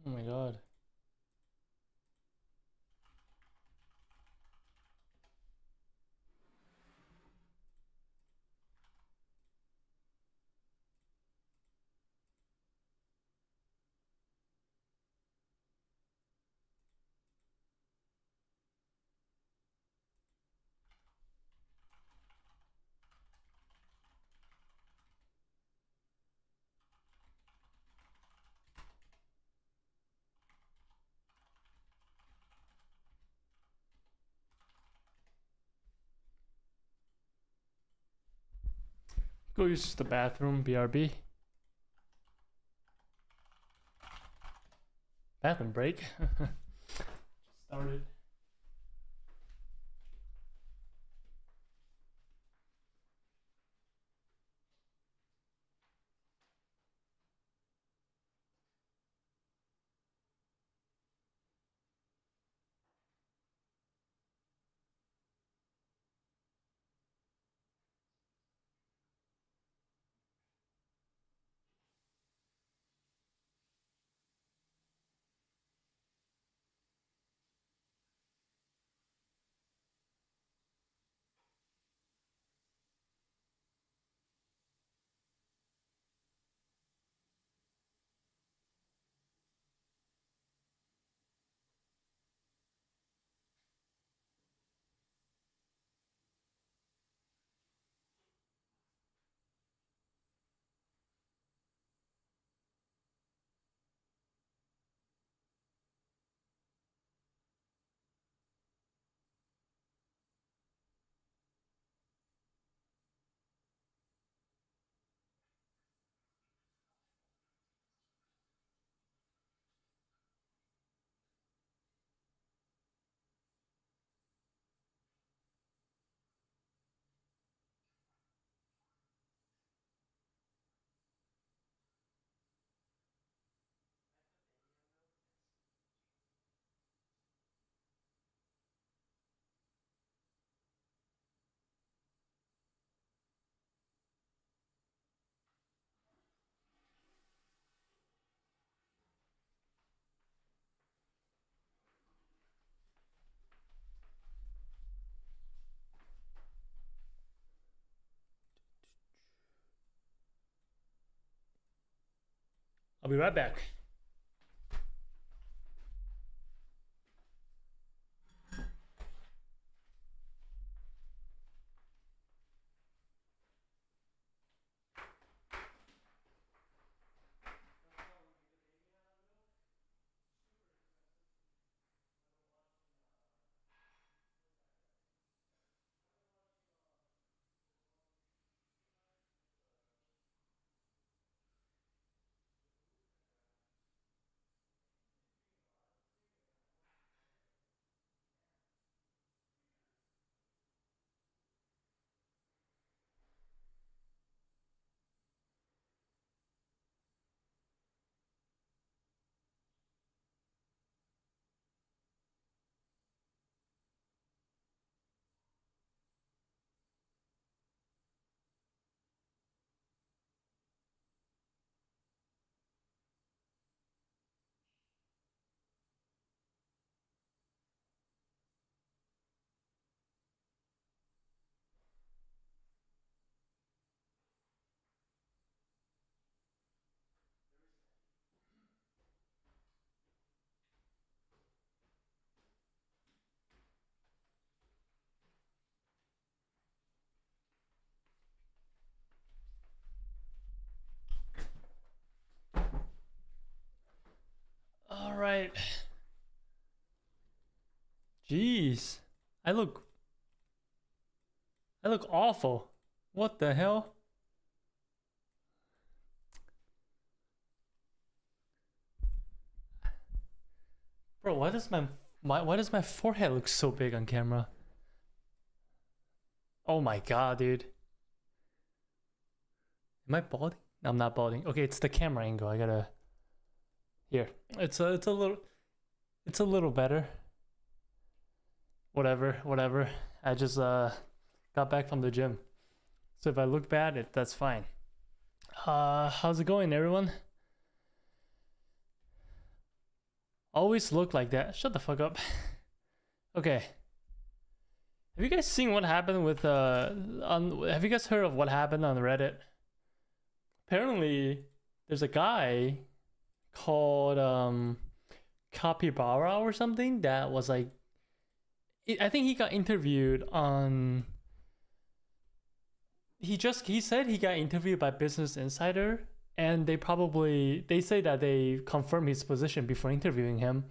Oh my god. Go use the bathroom, BRB. Bathroom break. Just started. I'll be right back. All right. Jeez. I look awful. What the hell? Bro, why does my forehead look so big on camera? Oh my god, dude. Am I balding? No, I'm not balding. Okay, it's the camera angle. I gotta. Here, it's a little better. Whatever. I just got back from the gym, so if I look bad, that's fine. How's it going, everyone? always look like that. Shut the fuck up. Okay. Have you guys seen what happened with have you guys heard of what happened on Reddit? Apparently there's a guy called Capybara or something that was like, I think he got interviewed on, he said he got interviewed by Business Insider, and they say that they confirmed his position before interviewing him.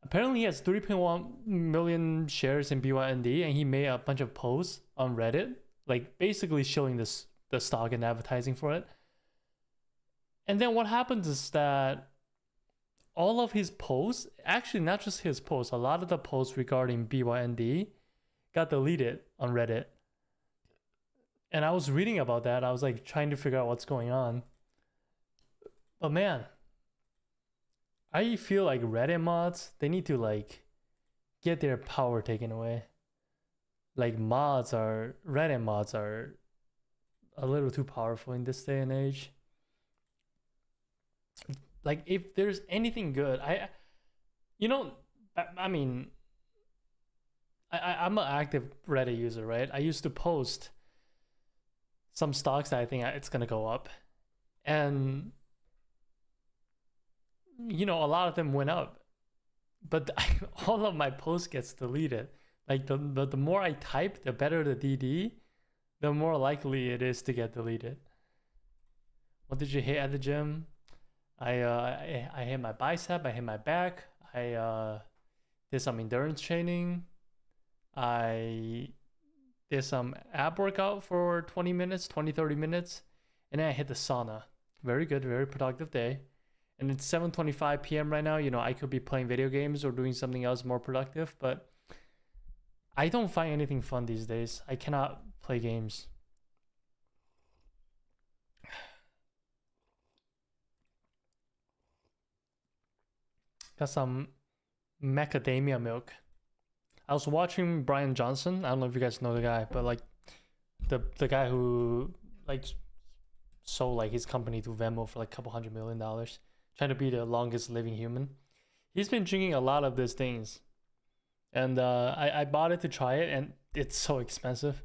Apparently he has 3.1 million shares in BYND, and he made a bunch of posts on Reddit, like basically showing the stock and advertising for it. And then what happens is that all of his posts, actually not just his posts, a lot of the posts regarding BYND got deleted on Reddit. And I was reading about that. I was like trying to figure out what's going on. But man, I feel like Reddit mods, they need to like get their power taken away. Like Reddit mods are a little too powerful in this day and age. Like if there's anything good, I'm an active Reddit user, right? I used to post some stocks that I think it's gonna go up, and a lot of them went up, but all of my posts gets deleted. Like the more I type, the better the DD, the more likely it is to get deleted. What did you hit at the gym? I hit my bicep, I hit my back, I did some endurance training, I did some ab workout for 30 minutes, and then I hit the sauna. Very good, very productive day. And it's 7:25 p.m. right now. I could be playing video games or doing something else more productive, but I don't find anything fun these days. I cannot play games. Got some macadamia milk. I was watching Brian Johnson. I don't know if you guys know the guy, but like the guy who like sold like his company to Venmo for like a couple $100 million, trying to be the longest living human. He's been drinking a lot of these things, and I bought it to try it, and it's so expensive.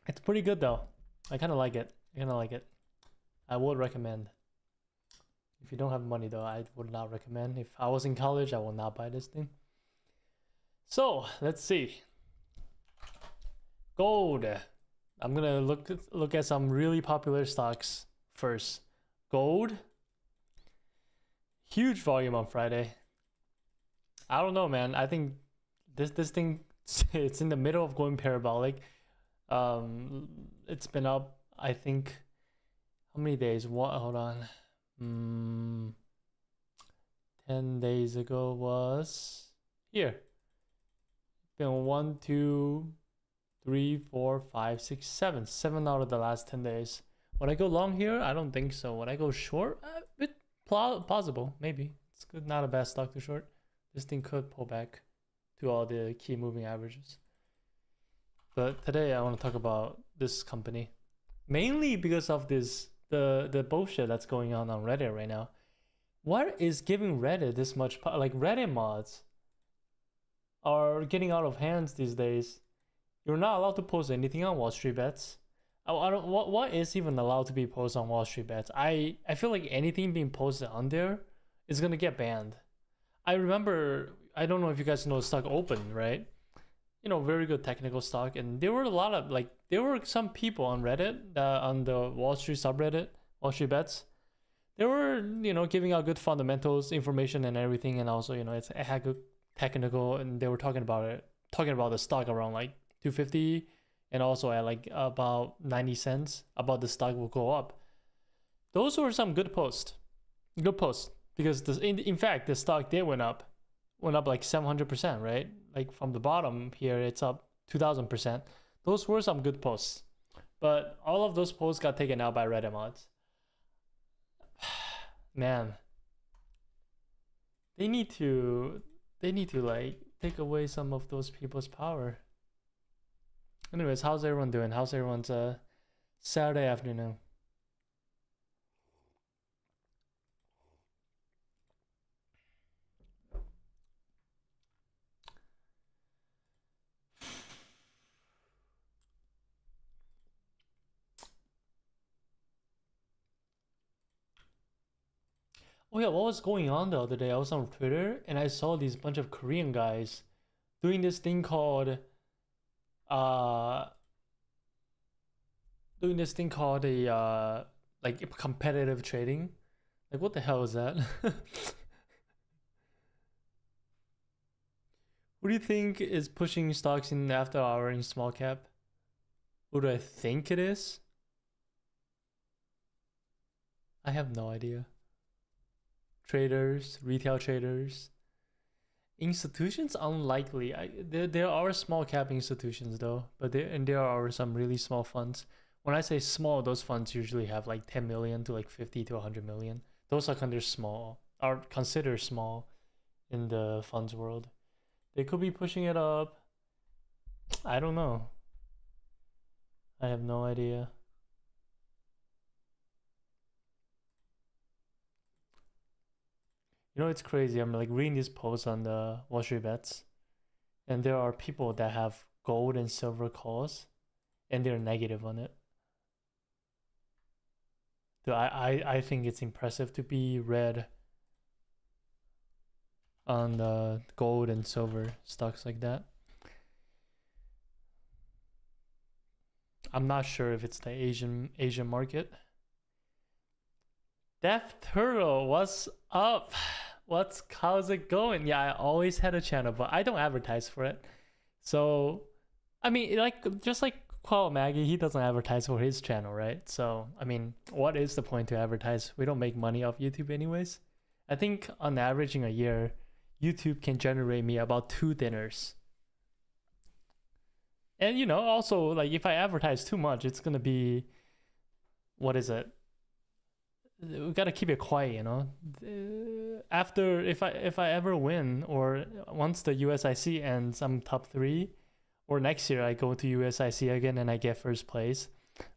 It's pretty good though. I kind of like it. I would recommend. If you don't have money though, I would not recommend. If I was in college, I would not buy this thing. So let's see. Gold. I'm gonna look at some really popular stocks first. Gold. Huge volume on Friday. I don't know, man. I think this thing, it's in the middle of going parabolic. It's been up, I think, how many days? Hold on. 10 days ago was here. Been 1, 2, 3, 4, 5, 6, 7. 7 out of the last 10 days. When I go long here, I don't think so. When I go short, it's plausible. Maybe it's good. Not a bad stock to short. This thing could pull back to all the key moving averages. But today I want to talk about this company, mainly because of the bullshit that's going on Reddit right now. What is giving Reddit this much power? Like Reddit mods are getting out of hands these days. You're not allowed to post anything on Wall Street Bets. I don't. What is even allowed to be posted on Wall Street Bets? I feel like anything being posted on there is gonna get banned. I remember. I don't know if you guys know stock Open, right? Very good technical stock, and there were some people on Reddit, on the Wall Street subreddit, Wall Street Bets. They were, giving out good fundamentals information and everything, and also, it had good technical, and they were talking about the stock around like 250, and also at like about 90 cents, about the stock will go up. Those were some good posts, because in fact the stock did went up like 700%, right? Like from the bottom here, it's up 2000%. Those were some good posts, but all of those posts got taken out by Reddit mods. Man, they need to like take away some of those people's power. Anyways, how's everyone doing? How's everyone's Saturday afternoon? Oh yeah, what was going on the other day? I was on Twitter and I saw these bunch of Korean guys doing this thing called uh a like competitive trading. Like what the hell is that? Who do you think is pushing stocks in after hour in small cap? Who do I think it is? I have no idea. Traders, retail traders, institutions, unlikely. There are small cap institutions though, but there are some really small funds. When I say small, those funds usually have like 10 million to like 50 to 100 million. Those are considered small in the funds world. They could be pushing it up. I don't know. I have no idea. You know, it's crazy. I'm like reading these posts on the Wall Street Bets, and there are people that have gold and silver calls, and they're negative on it. So I think it's impressive to be red on the gold and silver stocks like that. I'm not sure if it's the Asian market. Death Turtle, what's up? How's it going? Yeah, I always had a channel, but I don't advertise for it. So, I mean, like just like Qual Maggie, he doesn't advertise for his channel, right? So, I mean, what is the point to advertise? We don't make money off YouTube anyways. I think on average in a year, YouTube can generate me about 2 dinners. And you know, also like if I advertise too much, it's gonna be, what is it? We gotta keep it quiet, you know. After if I ever win, or once the USIC ends, I'm top 3, or next year I go to USIC again and I get first place,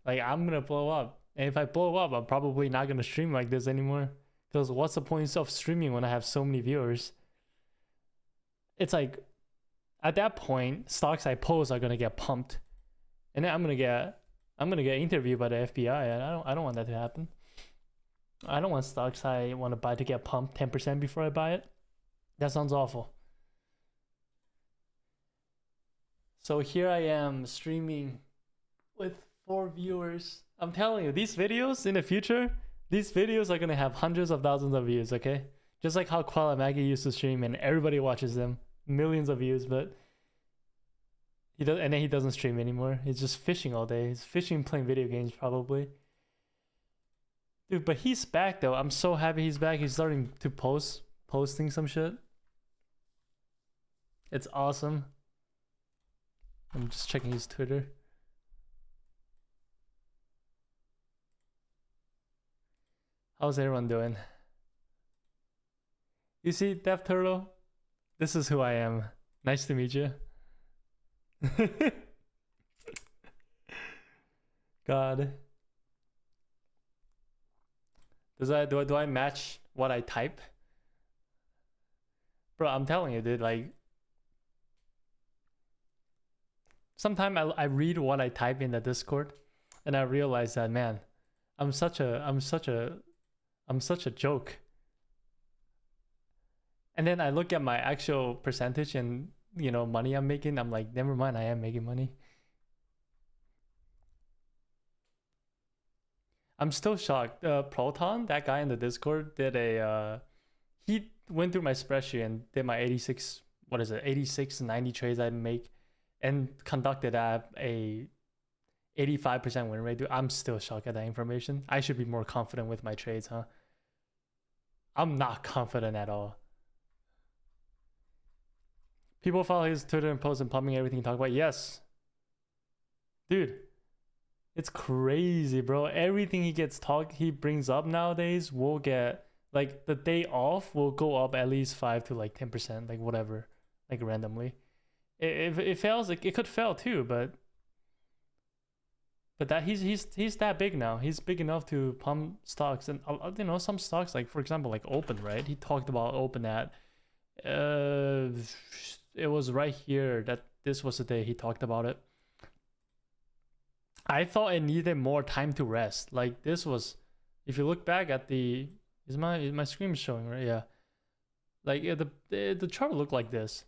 like I'm gonna blow up. And if I blow up, I'm probably not gonna stream like this anymore. Because what's the point of streaming when I have so many viewers? It's like at that point, stocks I post are gonna get pumped, and then I'm gonna get interviewed by the FBI, and I don't want that to happen. I don't want stocks I want to buy to get pumped 10% before I buy it. That sounds awful. So here I am streaming with 4 viewers. I'm telling you, these videos in the future, these videos are gonna have hundreds of thousands of views, okay? Just like how Koala Maggie used to stream and everybody watches them, millions of views, but he does, and then he doesn't stream anymore. He's just fishing all day. He's fishing, playing video games probably. Dude, but he's back though. I'm so happy he's back. He's starting to posting some shit. It's awesome. I'm just checking his Twitter. How's everyone doing? You see, Death Turtle? This is who I am. Nice to meet you. God. Do I match what I type? Bro, I'm telling you, dude, like sometimes I read what I type in the Discord and I realize that, man, I'm such a joke. And then I look at my actual percentage and, you know, money I'm making. I'm like, never mind, I am making money. I'm still shocked. Proton, that guy in the Discord, did he went through my spreadsheet and did my 86, 90 trades I make, and conducted at a 85% win rate. Dude, I'm still shocked at that information. I should be more confident with my trades, huh? I'm not confident at all. People follow his Twitter and post and pumping everything he talk about. Yes. Dude, it's crazy, bro. Everything he brings up nowadays will get, like, the day off will go up at least 5 to like 10%, like whatever, like randomly. If it fails, like, it could fail too, but that he's that big now. He's big enough to pump stocks, and you know, some stocks, like for example, like Open, right? He talked about Open at it was right here that this was the day he talked about it. I thought it needed more time to rest. Like this was, if you look back at the Is my screen showing right? Yeah. Like the chart looked like this.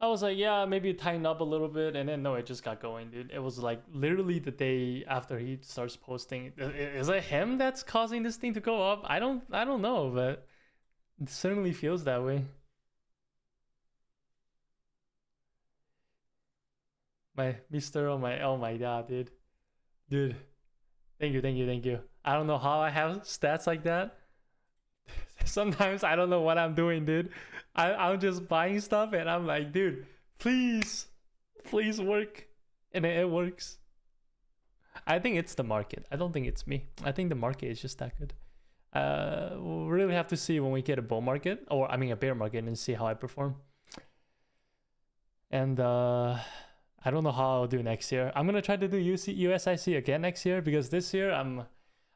I was like, yeah, maybe it tightened up a little bit, and then no, it just got going, dude. It was like literally the day after he starts posting. Is it him that's causing this thing to go up? I don't know, but it certainly feels that way. My Mister, oh my god, dude. Thank you. I don't know how I have stats like that. Sometimes I don't know what I'm doing, dude. I'm just buying stuff and I'm like, dude, please work. And it works. I think it's the market. I don't think it's me. I think the market is just that good. We'll really have to see when we get a bull market, or I mean a bear market, and see how I perform. And I don't know how I'll do next year. I'm gonna try to do USIC again next year, because this year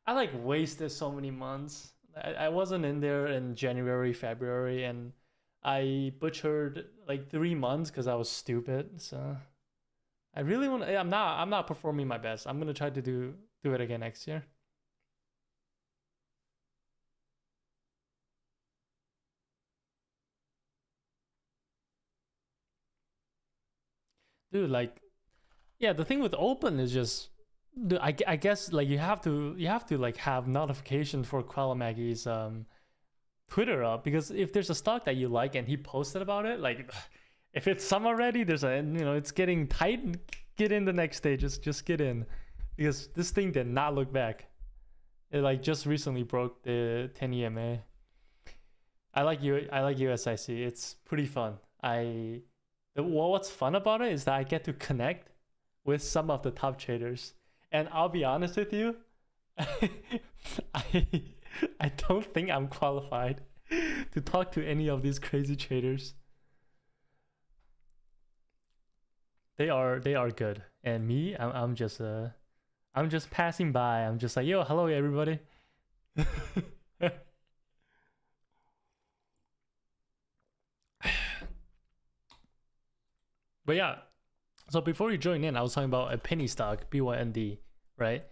I like wasted so many months. I wasn't in there in January, February, and I butchered like 3 months because I was stupid. So I really want. I'm not performing my best. I'm gonna try to do it again next year. Dude, like, yeah, the thing with open is just, dude, I guess like you have to like have notification for Qualamagi's Twitter up, because if there's a stock that you like and he posted about it, like if it's summer ready, there's a, it's getting tight, get in the next day, just get in, because this thing did not look back. It like just recently broke the 10 EMA. I like USIC. It's pretty fun. What's fun about it is that I get to connect with some of the top traders. And I'll be honest with you, I don't think I'm qualified to talk to any of these crazy traders. They are good, and me, I'm just passing by. I'm just like, yo, hello everybody. But yeah, so before you join in, I was talking about a penny stock, BYND, right?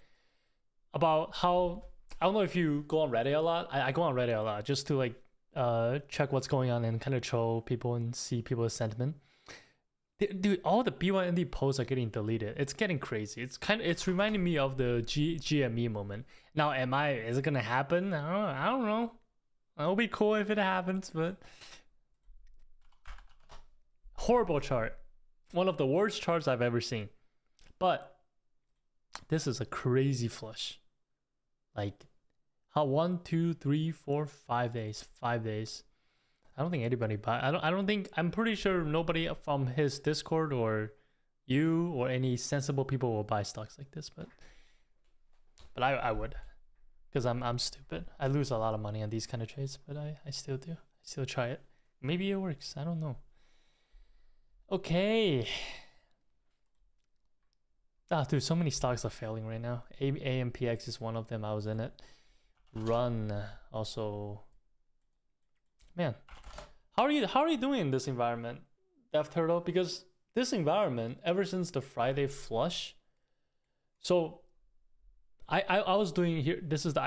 About how, I don't know if you go on Reddit a lot. I go on Reddit a lot just to like check what's going on and kind of troll people and see people's sentiment. Dude, all the BYND posts are getting deleted. It's getting crazy. It's reminding me of the GME moment. Now, is it gonna happen? I don't know. It'll be cool if it happens, but horrible chart. One of the worst charts I've ever seen. But this is a crazy flush. Like, how 1, 2, 3, 4, 5 days. 5 days. I don't think anybody buy. I don't think. I'm pretty sure nobody from his Discord or you or any sensible people will buy stocks like this. But I would, because I'm stupid. I lose a lot of money on these kind of trades, but I still do. I still try it. Maybe it works. I don't know. Okay. Dude, so many stocks are failing right now. AMPX is one of them. I was in it. Run also. Man, how are you doing in this environment, Death Turtle? Because this environment, ever since the Friday flush, so I was doing here. This is the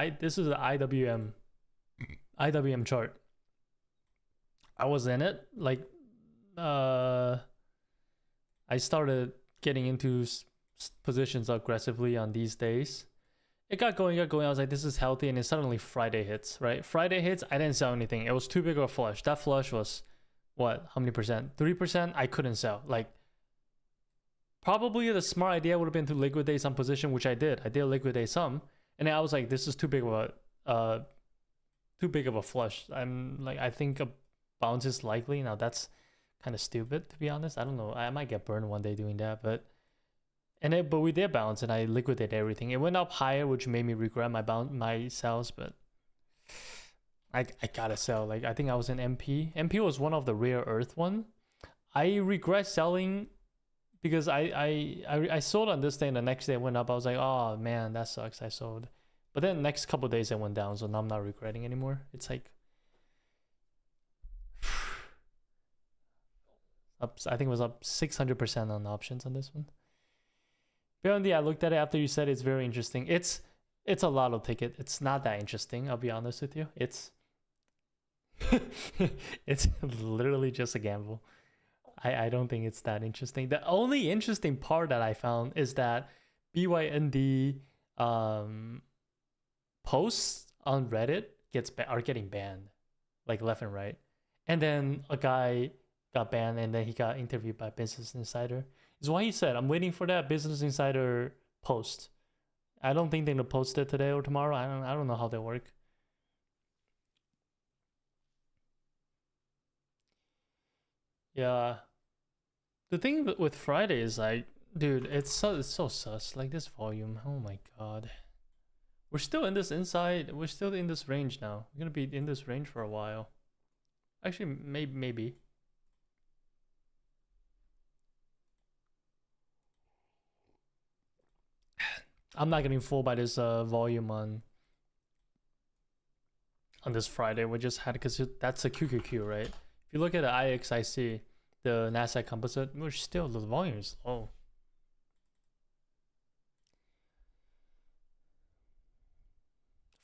IWM chart. I was in it like I started getting into positions aggressively on these days. It got going. I was like, this is healthy, and then suddenly Friday hits, right? Friday hits, I didn't sell anything. It was too big of a flush. That flush was, what, how many percent? 3%? I couldn't sell. Like, probably the smart idea would have been to liquidate some position, which I did. I did liquidate some. And then I was like, this is too big of a flush. I'm like, I think a bounce is likely. Now, that's kind of stupid, to be honest. I don't know. I might get burned one day doing that, but we did bounce, and I liquidated everything. It went up higher, which made me regret my sales, but I gotta sell. Like, I think I was in MP. MP was one of the rare earth one. I regret selling because I sold on this day, and the next day it went up. I was like, oh man, that sucks. I sold, but then the next couple of days it went down, so now I'm not regretting anymore. It's like up. I think it was up 600% on options on this one. BYND, I looked at it after you said it's very interesting. It's it's a lotto ticket. It's not that interesting, I'll be honest with you. It's it's literally just a gamble. I don't think it's that interesting. The only interesting part that I found is that BYND posts on Reddit are getting banned, like left and right. And then a guy got banned, and then he got interviewed by Business Insider. Is why he said, "I'm waiting for that Business Insider post." I don't think they're gonna post it today or tomorrow. I don't know how they work. Yeah. The thing with Friday is like, dude, it's so sus. Like this volume. Oh my god. We're still in this inside. We're still in this range now. We're gonna be in this range for a while. Actually, maybe. I'm not getting fooled by this volume on this Friday. We just had, because that's a QQQ, right? If you look at the IXIC, the Nasdaq Composite, we're still, the volume is low.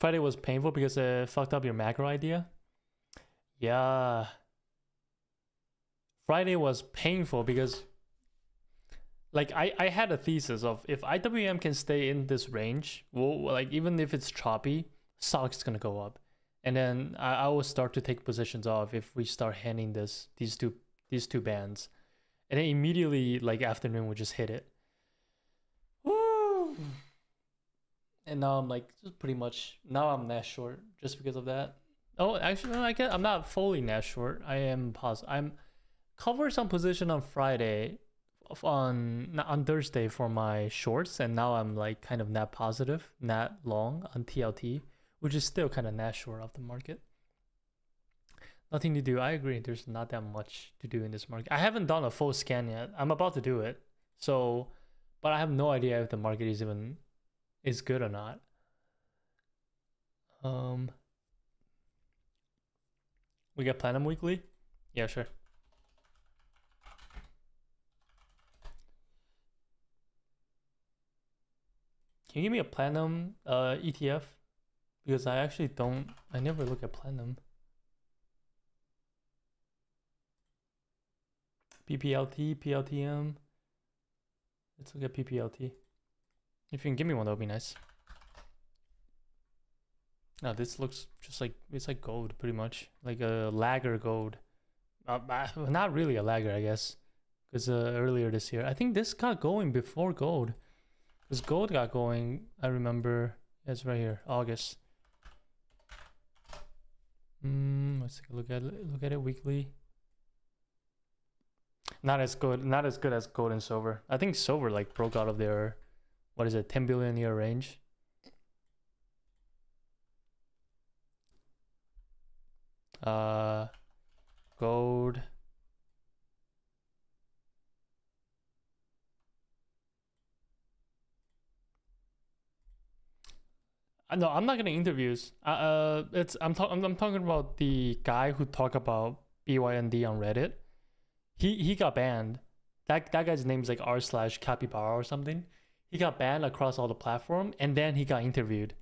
Friday was painful because it fucked up your macro idea. Yeah. Friday was painful because, like, I had a thesis of, if IWM can stay in this range, well, like, even if it's choppy, stock's gonna go up. And then I will start to take positions off if we start hitting these two bands. And then immediately, like, afternoon, we just hit it. Woo! And now I'm like, just pretty much, now I'm net short just because of that. Oh, actually, no, I'm not fully net short. I'm covered some position on Friday, on Thursday for my shorts, and now I'm like kind of net positive, net long on TLT, which is still kind of net short of the market. Nothing to do. I agree. There's not that much to do in this market. I haven't done a full scan yet. I'm about to do it. So, but I have no idea if the market is good or not. We get Platinum Weekly? Yeah, sure. Can you give me a Platinum ETF? Because I actually I never look at Platinum. PPLT, PLTM. Let's look at PPLT. If you can give me one, that would be nice. Now this looks just like, it's like gold, pretty much. Like a lagger gold. Not really a lagger, I guess. Because earlier this year, I think this got going before gold. Because gold got going, I remember, it's right here, August. Let's take a look at it weekly. Not as good as gold and silver. I think silver like broke out of their, what is it, 10 billion year range. Gold. No, I'm not getting interviews. I'm talking about the guy who talked about BYND on Reddit. He got banned. That guy's name is like r/capybara or something. He got banned across all the platform, and then he got interviewed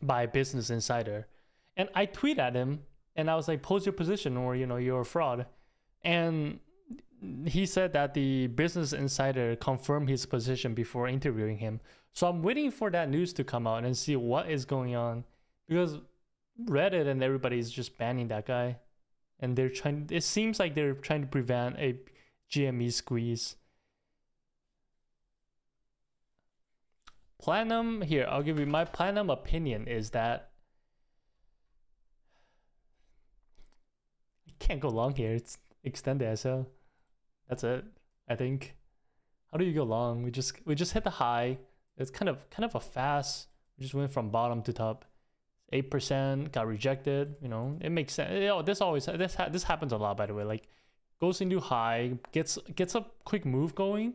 by Business Insider. And I tweet at him, and I was like, "Post your position, or you're a fraud." And he said that the Business Insider confirmed his position before interviewing him. So I'm waiting for that news to come out and see what is going on, because Reddit and everybody is just banning that guy, and it seems like they're trying to prevent a GME squeeze. Platinum, here, I'll give you my Platinum opinion is that I can't go long here. It's extended SL. That's it, I think. How do you go long? We just hit the high. It's kind of a fast. We just went from bottom to top. 8% got rejected. It makes sense. This happens a lot, by the way. Like, goes into high, gets a quick move going,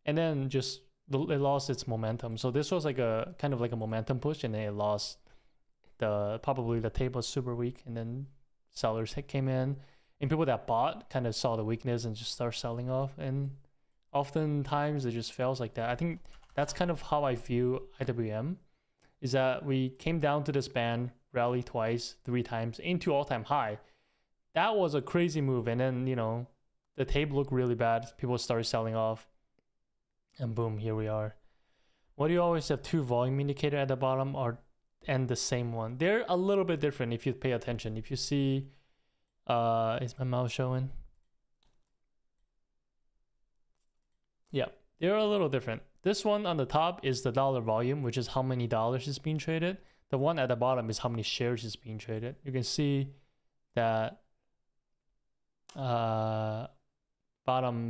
and then just it lost its momentum. So this was like a kind of like a momentum push, and then it lost. Probably the tape was super weak, and then sellers came in, and people that bought kind of saw the weakness and just start selling off. And oftentimes it just fails like that. I think that's kind of how I view IWM. is that we came down to this band, rally twice, 3 times into all-time high. That was a crazy move, and then the tape looked really bad. People started selling off, and boom, here we are. Why do you always have 2 volume indicator at the bottom and the same one? They're a little bit different if you pay attention. If you see, is my mouse showing? Yeah, they're a little different. This one on the top is the dollar volume, which is how many dollars is being traded. The one at the bottom is how many shares is being traded. You can see that bottom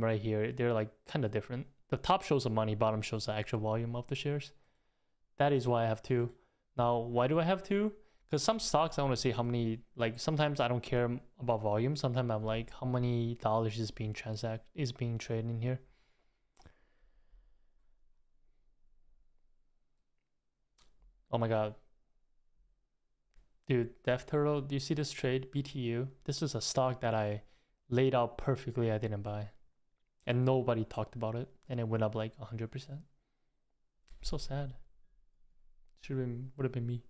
right here, they're like kind of different. The top shows the money, bottom shows the actual volume of the shares. That is why I have 2. Now, why do I have 2? Because some stocks I want to see how many, like sometimes I don't care about volume. Sometimes I'm like, how many dollars is being traded in here. Oh my god. Dude, Death Turtle, do you see this trade? BTU. This is a stock that I laid out perfectly. I didn't buy. And nobody talked about it. And it went up like 100%. I'm so sad. Would have been me.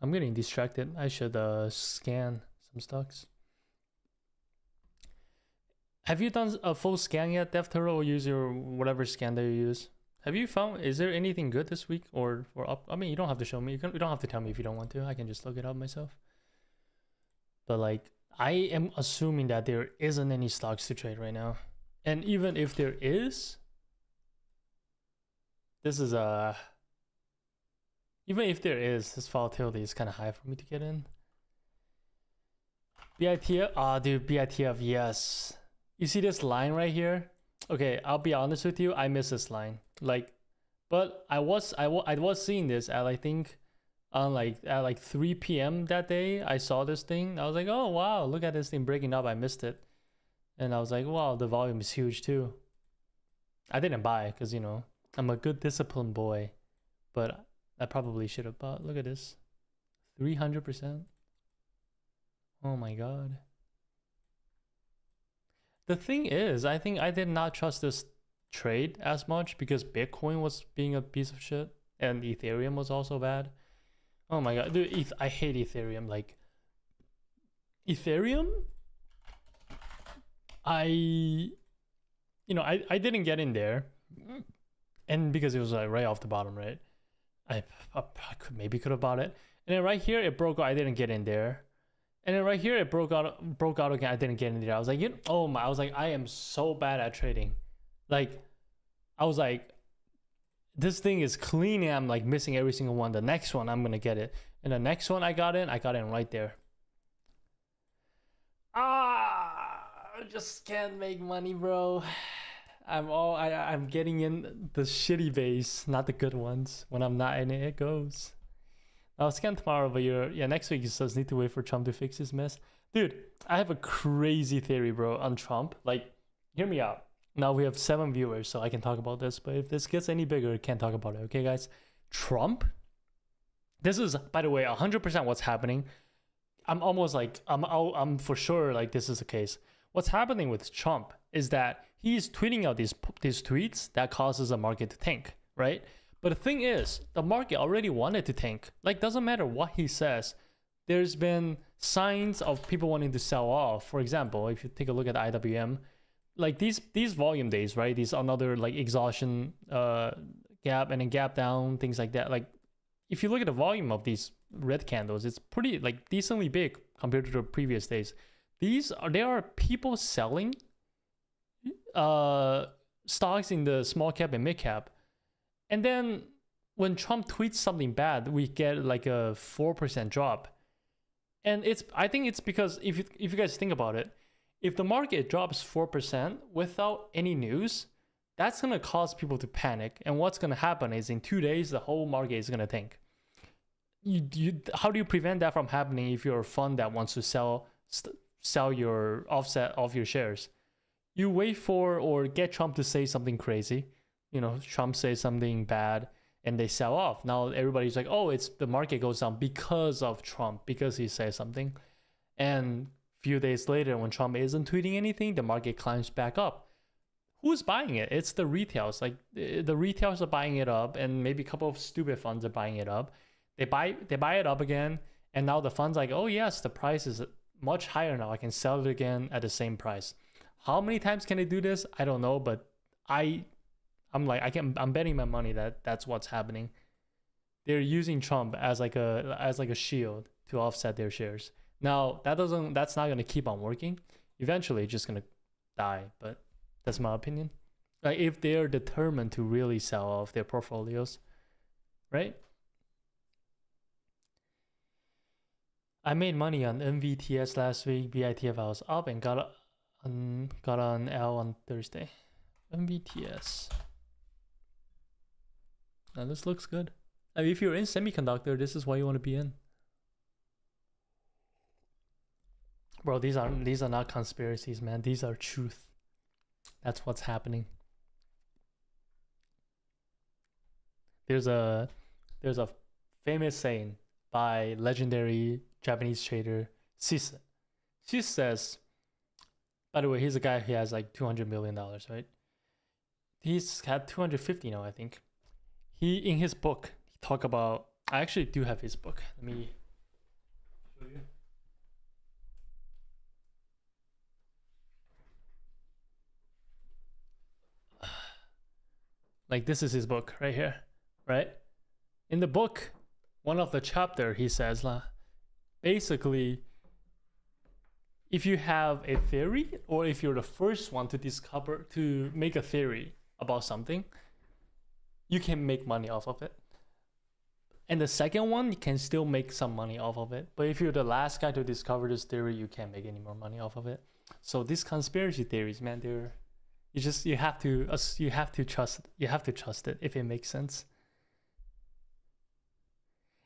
I'm getting distracted. I should scan some stocks. Have you done a full scan yet, Death Turtle, or use your whatever scan that you use? Have you found, is there anything good this week or for up? I mean, you don't have to show me. You don't have to tell me if you don't want to. I can just look it up myself. But like, I am assuming that there isn't any stocks to trade right now. And even if there is, this is even if there is, this volatility is kind of high for me to get in. BITF, dude, BITF, yes. You see this line right here? Okay, I'll be honest with you, I miss this line. Like, but I was seeing this at I think on at 3 p.m. that day. I saw this thing. I was like, oh wow, look at this thing breaking up. I missed it, and I was like, wow, the volume is huge too. I didn't buy because I'm a good disciplined boy, but I probably should have bought. Look at this, 300%. Oh my god. The thing is, I think I did not trust this trade as much because Bitcoin was being a piece of shit and Ethereum was also bad. Oh my god, dude, I hate Ethereum. Like, Ethereum, I didn't get in there, and because it was like right off the bottom, right? I could have bought it, and then right here it broke out. I didn't get in there. And then right here it broke out again. I didn't get in there. I was like, I am so bad at trading. Like, I was like, this thing is clean and I'm like missing every single one. The next one I'm gonna get it. And the next one I got in right there. I just can't make money, bro. I'm getting in the shitty base, not the good ones. When I'm not in it, it goes. I'll scan tomorrow, but next week he says need to wait for Trump to fix his mess. Dude, I have a crazy theory, bro, on Trump. Like, hear me out. Now we have 7 viewers, so I can talk about this. But if this gets any bigger, I can't talk about it. Okay, guys? Trump, this is, by the way, 100% what's happening. I'm almost like, I'm for sure like this is the case. What's happening with Trump is that he's tweeting out these tweets that causes the market to tank, right? But the thing is, the market already wanted to tank. Like, doesn't matter what he says. There's been signs of people wanting to sell off. For example, if you take a look at IWM, like these volume days, right? These another like exhaustion gap and then gap down, things like that. Like, if you look at the volume of these red candles, it's pretty like decently big compared to the previous days. There are people selling stocks in the small cap and mid cap. And then when Trump tweets something bad, we get like a 4% drop. And I think it's because if you guys think about it, if the market drops 4% without any news, that's going to cause people to panic. And what's going to happen is in 2 days, the whole market is going to tank. How do you prevent that from happening if you're a fund that wants to sell your offset of your shares? You wait for or get Trump to say something crazy. Trump says something bad, and they sell off. Now everybody's like, oh, it's the market goes down because of Trump, because he says something. And a few days later, when Trump isn't tweeting anything, the market climbs back up. Who's buying it? It's the retails. Like the retails are buying it up, and maybe a couple of stupid funds are buying it up. They buy it up again, and now the fund's like, oh yes, the price is much higher now. I can sell it again at the same price. How many times can they do this? I don't know, but I'm betting my money that that's what's happening. They're using Trump as like a shield to offset their shares. Now that's not gonna keep on working. Eventually, it's just gonna die. But that's my opinion. Like if they're determined to really sell off their portfolios, right? I made money on MVTS last week. BITF I was up and got on L on Thursday. MVTS. Now this looks good. I mean, if you're in semiconductor, this is what you want to be in. Bro, these are not conspiracies, man. These are truth. That's what's happening. There's a famous saying by legendary Japanese trader Sis. Sis says, by the way, he's a guy who has like $200 million, right? He's had 250 now, I think. He, in his book, he talk about, I actually do have his book. Let me show you. Like this is his book right here, right? In the book, one of the chapter, he says, basically, if you have a theory, or if you're the first one to make a theory about something, you can make money off of it. And the second one, you can still make some money off of it. But if you're the last guy to discover this theory, you can't make any more money off of it. So these conspiracy theories, man, you have to trust it if it makes sense.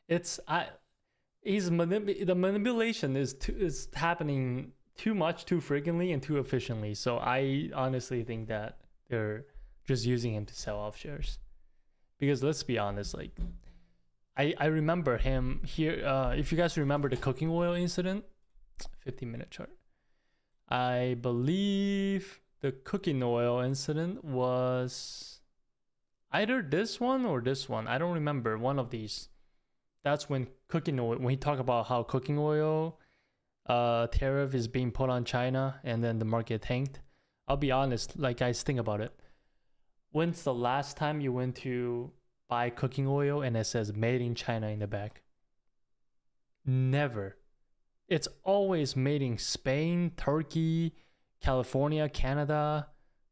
The manipulation is happening too much, too frequently, and too efficiently. So I honestly think that they're just using him to sell off shares. Because let's be honest, like I remember him here. If you guys remember the cooking oil incident, 15-minute chart. I believe the cooking oil incident was either this one or this one. I don't remember, one of these. That's when cooking oil, when he talked about how cooking oil tariff is being put on China and then the market tanked. I'll be honest, like guys, think about it. When's the last time you went to buy cooking oil and it says made in China in the back? Never. It's always made in Spain, Turkey, California, Canada,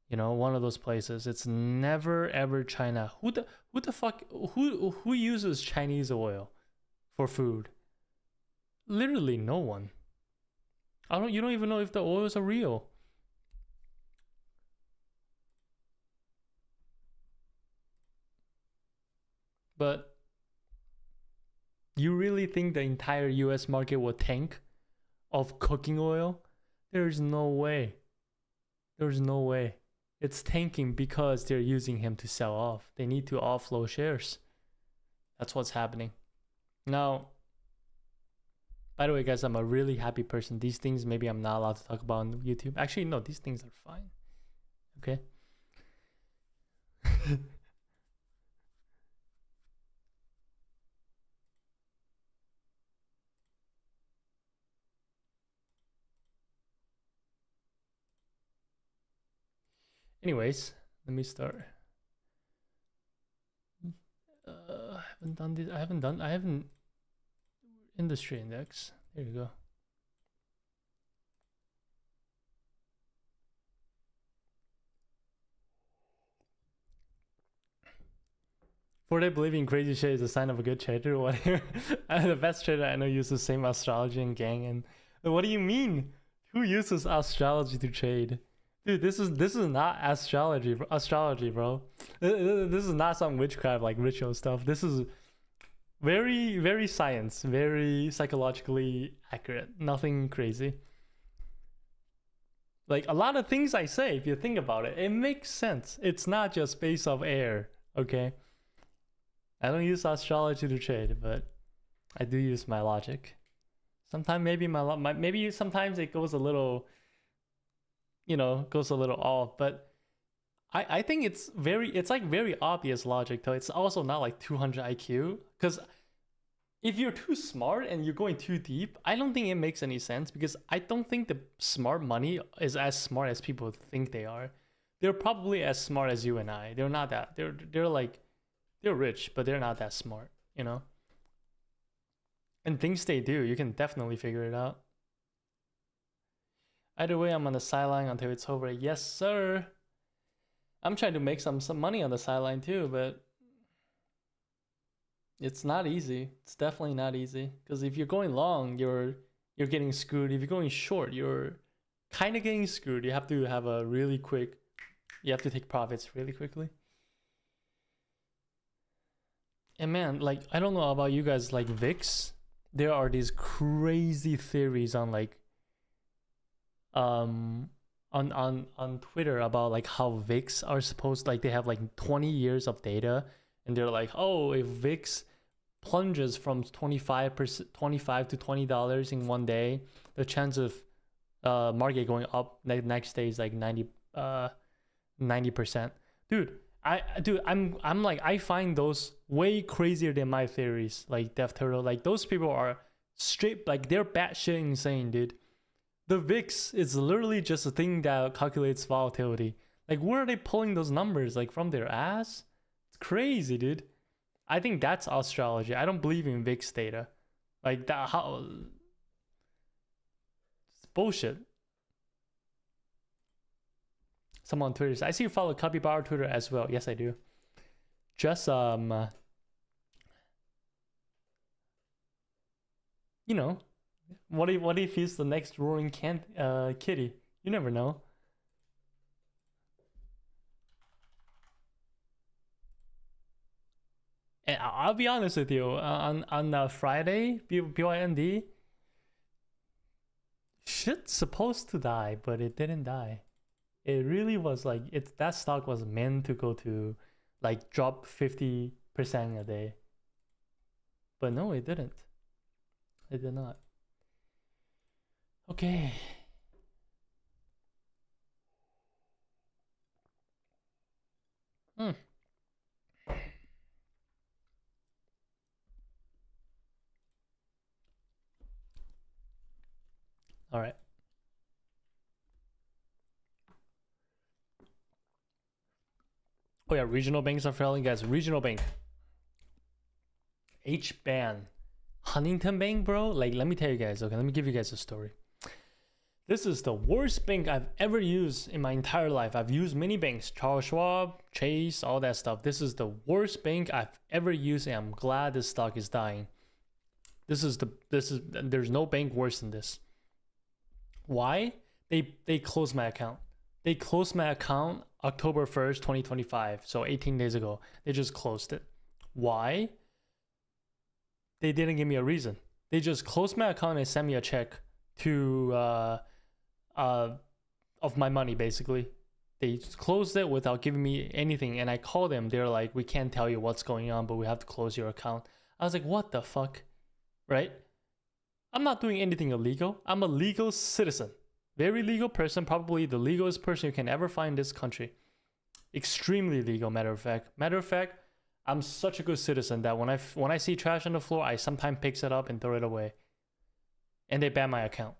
one of those places. It's never ever China. Who the fuck uses Chinese oil for food? Literally no one. You don't even know if the oils are real. But you really think the entire US market will tank of cooking oil? There's no way. There's no way. It's tanking because they're using him to sell off. They need to offload shares. That's what's happening. Now, by the way, guys, I'm a really happy person. These things maybe I'm not allowed to talk about on YouTube. Actually, no, these things are fine. Okay? Anyways, let me start. I haven't done this. I haven't industry index. There you go. For they believe in crazy shit is a sign of a good trader. Whatever. The best trader I know uses the same astrology and gang. And what do you mean? Who uses astrology to trade? Dude, this is not astrology, bro. This is not some witchcraft like ritual stuff. This is very, very science, very psychologically accurate. Nothing crazy. Like a lot of things I say, if you think about it, it makes sense. It's not just based off air, okay? I don't use astrology to trade, but I do use my logic. Sometimes maybe maybe sometimes it goes a little, goes a little off, but I think it's like very obvious logic though. It's also not like 200 IQ, because if you're too smart and you're going too deep, I don't think it makes any sense, because I don't think the smart money is as smart as people think they are. They're probably as smart as you and I. They're not that. They're like, they're rich, but they're not that smart, And things they do, you can definitely figure it out. Either way, I'm on the sideline until it's over. Yes, sir. I'm trying to make some money on the sideline too, but it's not easy. It's definitely not easy, because if you're going long, you're getting screwed. If you're going short, you're kind of getting screwed. You have to have a really quick. You have to take profits really quickly. And man, like, I don't know about you guys, like VIX, there are these crazy theories on like on Twitter about like how VIX are supposed, like they have like 20 years of data, and they're like, oh, if VIX plunges from 25 to $20 in one day, the chance of market going up next day is like 90%. Dude, I'm like, I find those way crazier than my theories. Like Death Turtle, like those people are straight, like they're batshit insane, dude. The VIX is literally just a thing that calculates volatility. Like, where are they pulling those numbers? Like from their ass? It's crazy, dude. I think that's astrology. I don't believe in VIX data. Like that, how? It's bullshit. Someone on Twitter says, I see you follow Capybara Twitter as well. Yes, I do. Just what if he's the next roaring kitty? You never know. And I'll be honest with you. On Friday, BYND, shit's supposed to die, but it didn't die. It really was like, that stock was meant to go to like drop 50% a day. But no, it didn't. It did not. Okay. All right. Oh yeah, regional banks are failing, guys. Regional bank. H-ban. Huntington Bank, bro. Like, let me tell you guys. Okay, let me give you guys a story. This is the worst bank I've ever used in my entire life. I've used many banks, Charles Schwab, Chase, all that stuff. This is the worst bank I've ever used, and I'm glad this stock is dying. There's no bank worse than this. Why? They closed my account. They closed my account October 1st, 2025. So 18 days ago. They just closed it. Why? They didn't give me a reason. They just closed my account and sent me a check to of my money, basically. They just closed it without giving me anything, and I called them. They're like, we can't tell you what's going on, but we have to close your account. I was like, what the fuck? Right? I'm not doing anything illegal. I'm a legal citizen. Very legal person, probably the legalest person you can ever find in this country. Extremely legal, matter of fact. Matter of fact, I'm such a good citizen that when I see trash on the floor, I sometimes picks it up and throw it away. And they ban my account.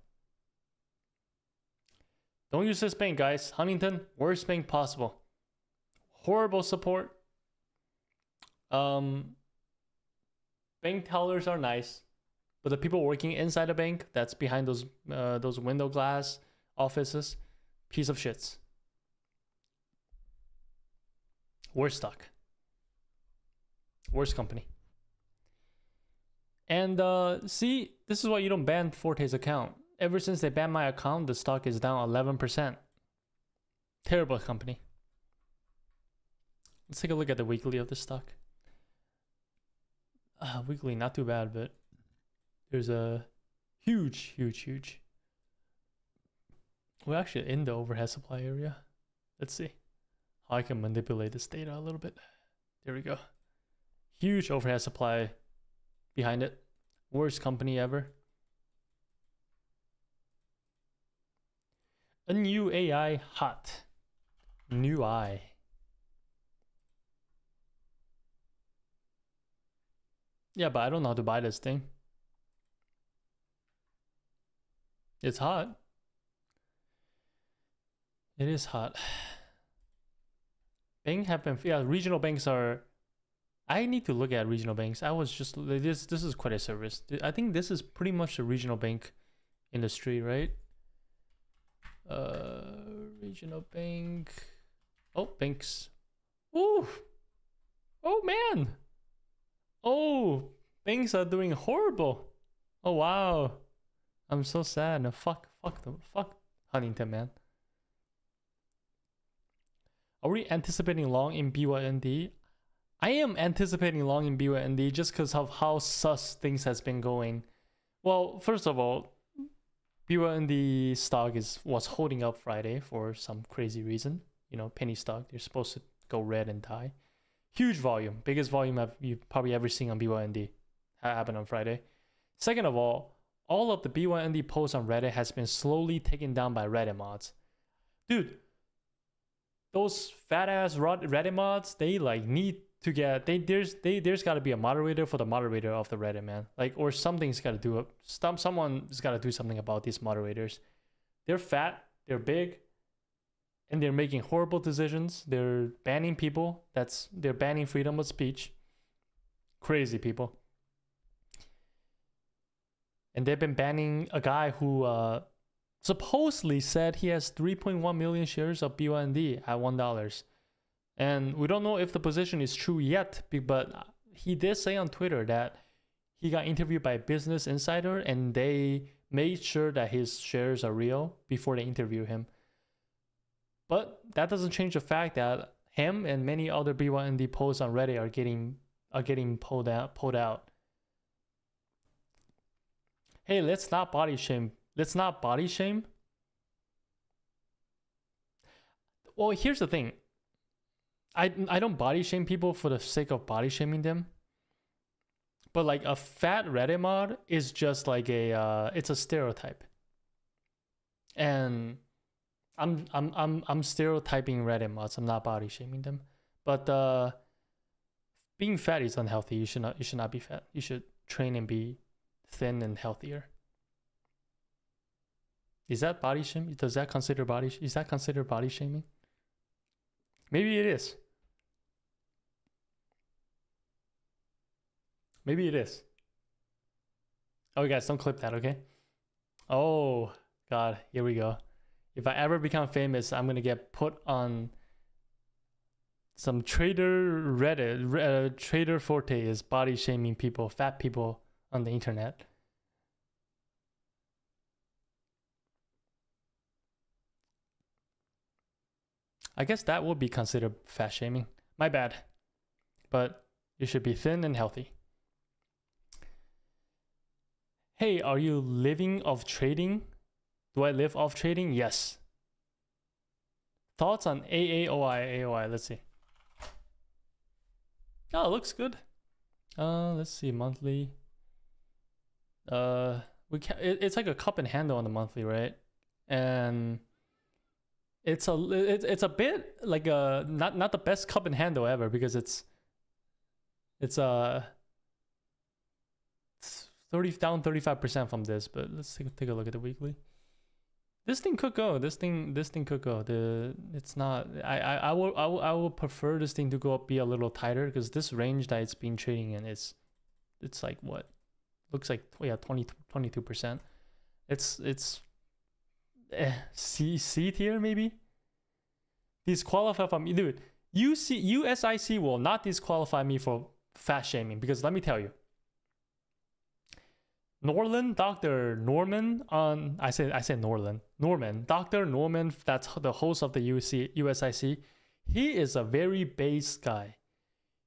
Don't use this bank, guys. Huntington, worst bank possible. Horrible support. Bank tellers are nice, but the people working inside the bank, that's behind those window glass offices, piece of shits. Worst stock. Worst company. And see, this is why you don't ban Forte's account. Ever since they banned my account, the stock is down 11%. Terrible company. Let's take a look at the weekly of this stock. Weekly, not too bad, but there's a huge. We're actually in the overhead supply area. Let's see how I can manipulate this data a little bit. There we go. Huge overhead supply behind it. Worst company ever. A new AI hot. New eye. Yeah, but I don't know how to buy this thing. It's hot. It is hot. Bank have been, yeah, regional banks are, I need to look at regional banks. I was just, this is quite a service. I think this is pretty much the regional bank industry, right? Regional bank. Oh, banks. Ooh. Oh man. Oh, banks are doing horrible. Oh wow. I'm so sad. No, fuck them. Fuck Huntington, man. Are we anticipating long in BYND? I am anticipating long in BYND just because of how sus things has been going. Well, first of all, BYND stock was holding up Friday for some crazy reason. You know, penny stock. They're supposed to go red and die. Huge volume. Biggest volume you've probably ever seen on BYND. Happened on Friday. Second of all of the BYND posts on Reddit has been slowly taken down by Reddit mods. Dude, those fat ass Reddit mods, they like need to get, there's got to be a moderator for the moderator of the Reddit, man. Like, or something's got to do it. Someone's got to do something about these moderators. They're fat, they're big, and they're making horrible decisions. They're banning people. They're banning freedom of speech. Crazy people. And they've been banning a guy who supposedly said he has 3.1 million shares of BYND at $1. And we don't know if the position is true yet, but he did say on Twitter that he got interviewed by Business Insider and they made sure that his shares are real before they interview him. But that doesn't change the fact that him and many other BYND posts on Reddit are getting pulled out. Hey, let's not body shame. Let's not body shame. Well, here's the thing. I don't body shame people for the sake of body shaming them. But like a fat Reddit mod is just like it's a stereotype. And I'm stereotyping Reddit mods. I'm not body shaming them. But being fat is unhealthy. You should not be fat. You should train and be thin and healthier. Is that body shaming? Is that considered body shaming? Maybe it is. Maybe it is. Oh, guys, don't clip that, okay? Oh, God, here we go. If I ever become famous, I'm gonna get put on some trader Reddit. Trader Forte is body shaming people, fat people on the internet. I guess that would be considered fat shaming. My bad. But you should be thin and healthy. Hey, are you living off trading? Do I live off trading? Yes. Thoughts on AOI? Let's see. Oh, it looks good. Let's see, monthly. It's like a cup and handle on the monthly, right? And it's a bit like a not the best cup and handle ever because it's 35% from this, but let's take a look at the weekly. This thing could go. This thing could go. It's not. I will prefer this thing to go up, be a little tighter because this range that it's been trading in it's like what looks like 22%. It's C tier maybe. Disqualify from me, dude. USIC will not disqualify me for fat shaming because let me tell you. Dr. Norman Norman, Dr. Norman, that's the host of the USIC. He is a very base guy.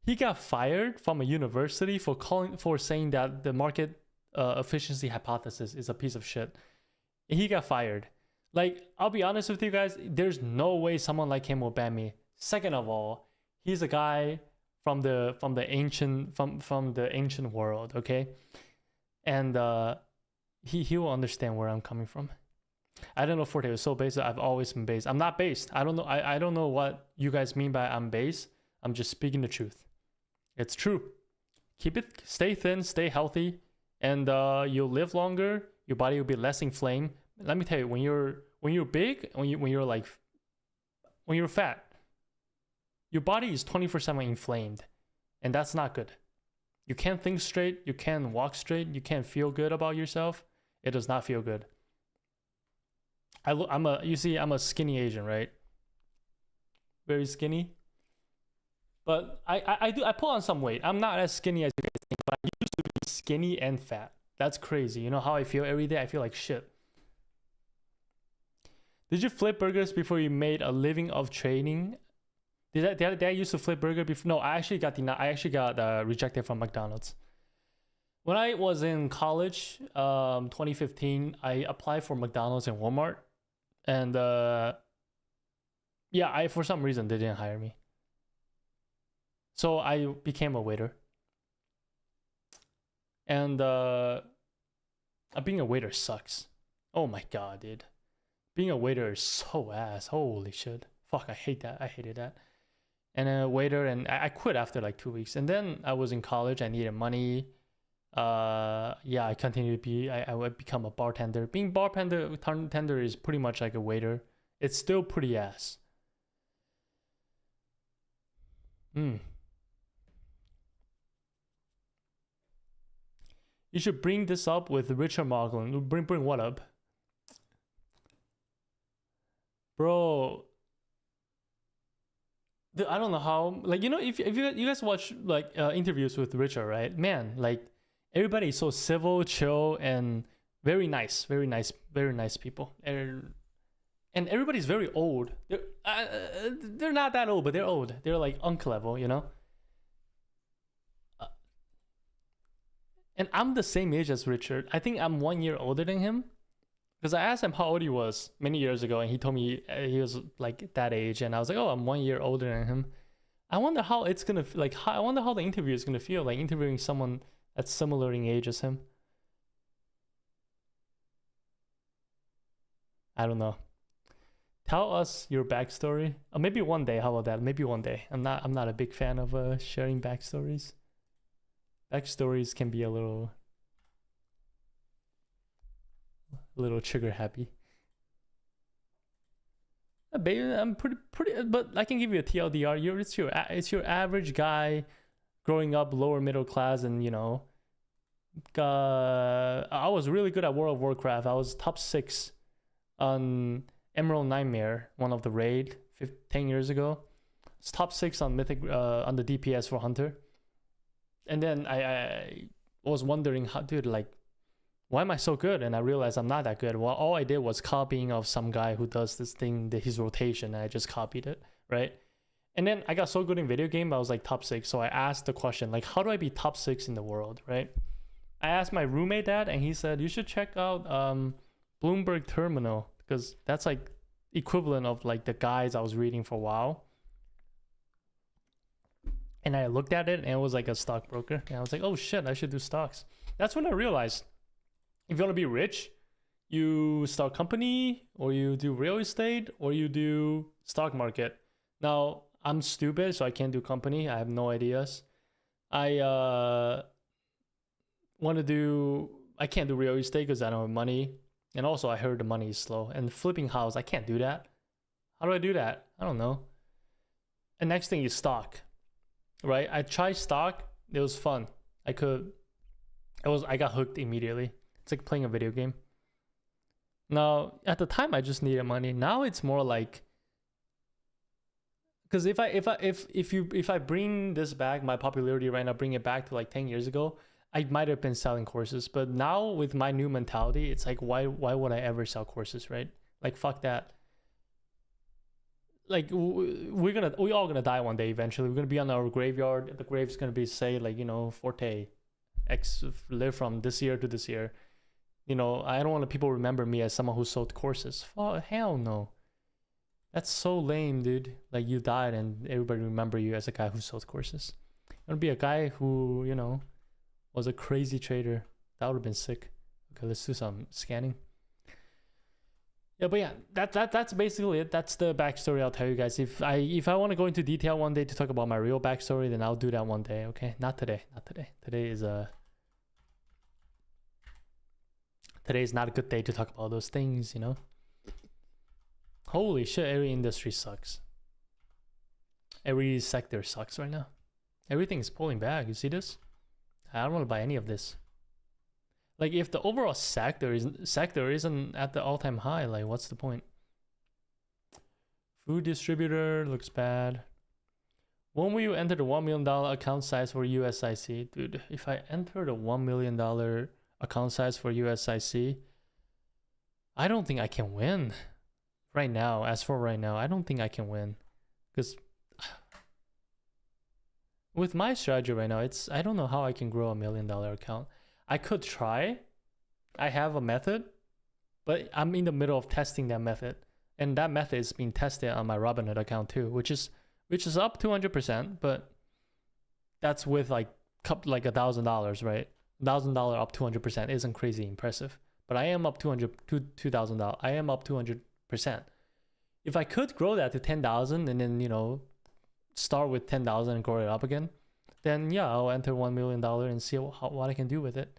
He got fired from a university for saying that the market efficiency hypothesis is a piece of shit. He got fired. Like, I'll be honest with you guys, there's no way someone like him will ban me. Second of all, he's a guy from the ancient world, okay? And he will understand where I'm coming from. I don't know Forte was so based. I've always been based. I'm not based. I don't know. I don't know what you guys mean by I'm based. I'm just speaking the truth. It's true. Keep it. Stay thin. Stay healthy, and you'll live longer. Your body will be less inflamed. Let me tell you, when you're big, when you're fat, your body is 24/7 inflamed, and that's not good. You can't think straight. You can't walk straight. You can't feel good about yourself. It does not feel good. I'm a skinny Asian, right? Very skinny. But I put on some weight. I'm not as skinny as you guys think, but I used to be skinny and fat. That's crazy. You know how I feel every day? I feel like shit. Did you flip burgers before you made a living of trading? Did I used to flip burger before? No, I actually got rejected from McDonald's. When I was in college, 2015, I applied for McDonald's and Walmart, and yeah, for some reason they didn't hire me. So I became a waiter. And being a waiter sucks. Oh my god, dude. Being a waiter is so ass. Holy shit. Fuck, I hate that. I hated that. And a waiter, and I quit after like 2 weeks. And then I was in college. I needed money. Yeah, I continued to be. I would become a bartender. Being bartender is pretty much like a waiter. It's still pretty ass. You should bring this up with Richard Margolin. Bring what up? Bro, I don't know how, like, you know, if you guys watch like interviews with Richard, right? Man, like everybody is so civil, chill, and very nice people. And everybody's very old. They're not that old, but they're old. They're like uncle level, you know? And I'm the same age as Richard. I think I'm 1 year older than him. Because I asked him how old he was many years ago, and he told me he was like that age. And I was like, oh, I'm 1 year older than him. I wonder how it's gonna I wonder how the interview is gonna feel like interviewing someone that's similar in age as him. I don't know. Tell us your backstory. Maybe one day. How about that? Maybe one day. I'm not a big fan of sharing backstories. Backstories can be a little trigger happy. Baby, I'm pretty, but I can give you a TLDR. It's your average guy growing up lower middle class, and you know, I was really good at World of Warcraft. I was top 6 on Emerald Nightmare, one of the raid 10 years ago. It's top 6 on Mythic on the DPS for Hunter. And then I was wondering how, dude, like, why am I so good? And I realized I'm not that good. Well, all I did was copying of some guy who does this thing, his rotation, and I just copied it, right? And then I got so good in video game, I was like top 6. So I asked the question, like, how do I be top 6 in the world, right? I asked my roommate that, and he said, you should check out Bloomberg Terminal, because that's like equivalent of like the guides I was reading for a while. And I looked at it, and it was like a stockbroker. And I was like, oh shit, I should do stocks. That's when I realized, if you want to be rich, you start a company, or you do real estate, or you do stock market. Now, I'm stupid, so I can't do company. I have no ideas. I can't do real estate because I don't have money. And also, I heard the money is slow. And flipping house, I can't do that. How do I do that? I don't know. And next thing is stock. Right? I tried stock. It was fun. I got hooked immediately. It's like playing a video game. Now, at the time, I just needed money. Now it's more like, because if I bring this back, my popularity right now, bring it back to like 10 years ago, I might have been selling courses. But now with my new mentality, it's like, why would I ever sell courses, right? Like, fuck that. Like, we all gonna die one day eventually. We're gonna be on our graveyard. The grave's gonna be, say, like, you know, Forte X live from this year to this year. You know, I don't want people remember me as someone who sold courses. Oh, hell no. That's so lame, dude. Like, you died and everybody remember you as a guy who sold courses. I want to be a guy who, you know, was a crazy trader. That would have been sick. Okay, let's do some scanning. Yeah, but yeah, that's basically it. That's the backstory I'll tell you guys. If I want to go into detail one day to talk about my real backstory, then I'll do that one day. Okay, not today. Not today. Today is not a good day to talk about those things, you know. Holy shit! Every industry sucks. Every sector sucks right now. Everything's pulling back. You see this? I don't want to buy any of this. Like, if the overall sector isn't at the all-time high, like, what's the point? Food distributor looks bad. When will you enter the $1 million account size for USIC? Dude, if I enter the $1 million account size for USIC, I don't think I can win. Right now, as for right now, I don't think I can win. Because with my strategy right now, I don't know how I can grow $1 million account. I could try. I have a method, but I'm in the middle of testing that method. And that method is being tested on my Robinhood account too, which is up 200%, but that's with like $1,000, right? $1,000 up 200% isn't crazy impressive, but I am up $2,000. I am up 200%. If I could grow that to 10,000 and then, you know, start with 10,000 and grow it up again, then yeah, I'll enter $1 million and see what I can do with it.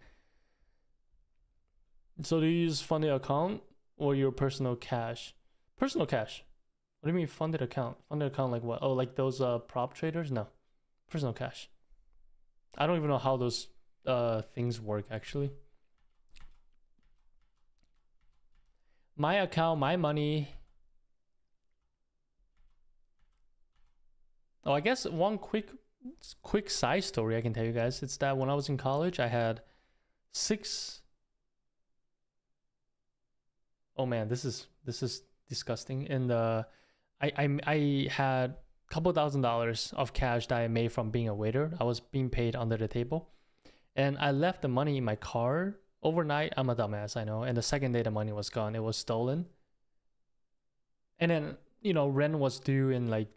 So do you use funded account or your personal cash? Personal cash. What do you mean funded account? Funded account like what? Oh, like those prop traders? No. Personal cash. I don't even know how those things work actually. My account, my money. Oh, I guess one quick side story I can tell you guys. It's that when I was in college, I had 6. Oh man, this is disgusting. And I had a couple $1,000s of cash that I made from being a waiter. I was being paid under the table, and I left the money in my car overnight. I'm a dumbass, I know. And the second day the money was gone. It was stolen. And then, you know, rent was due in like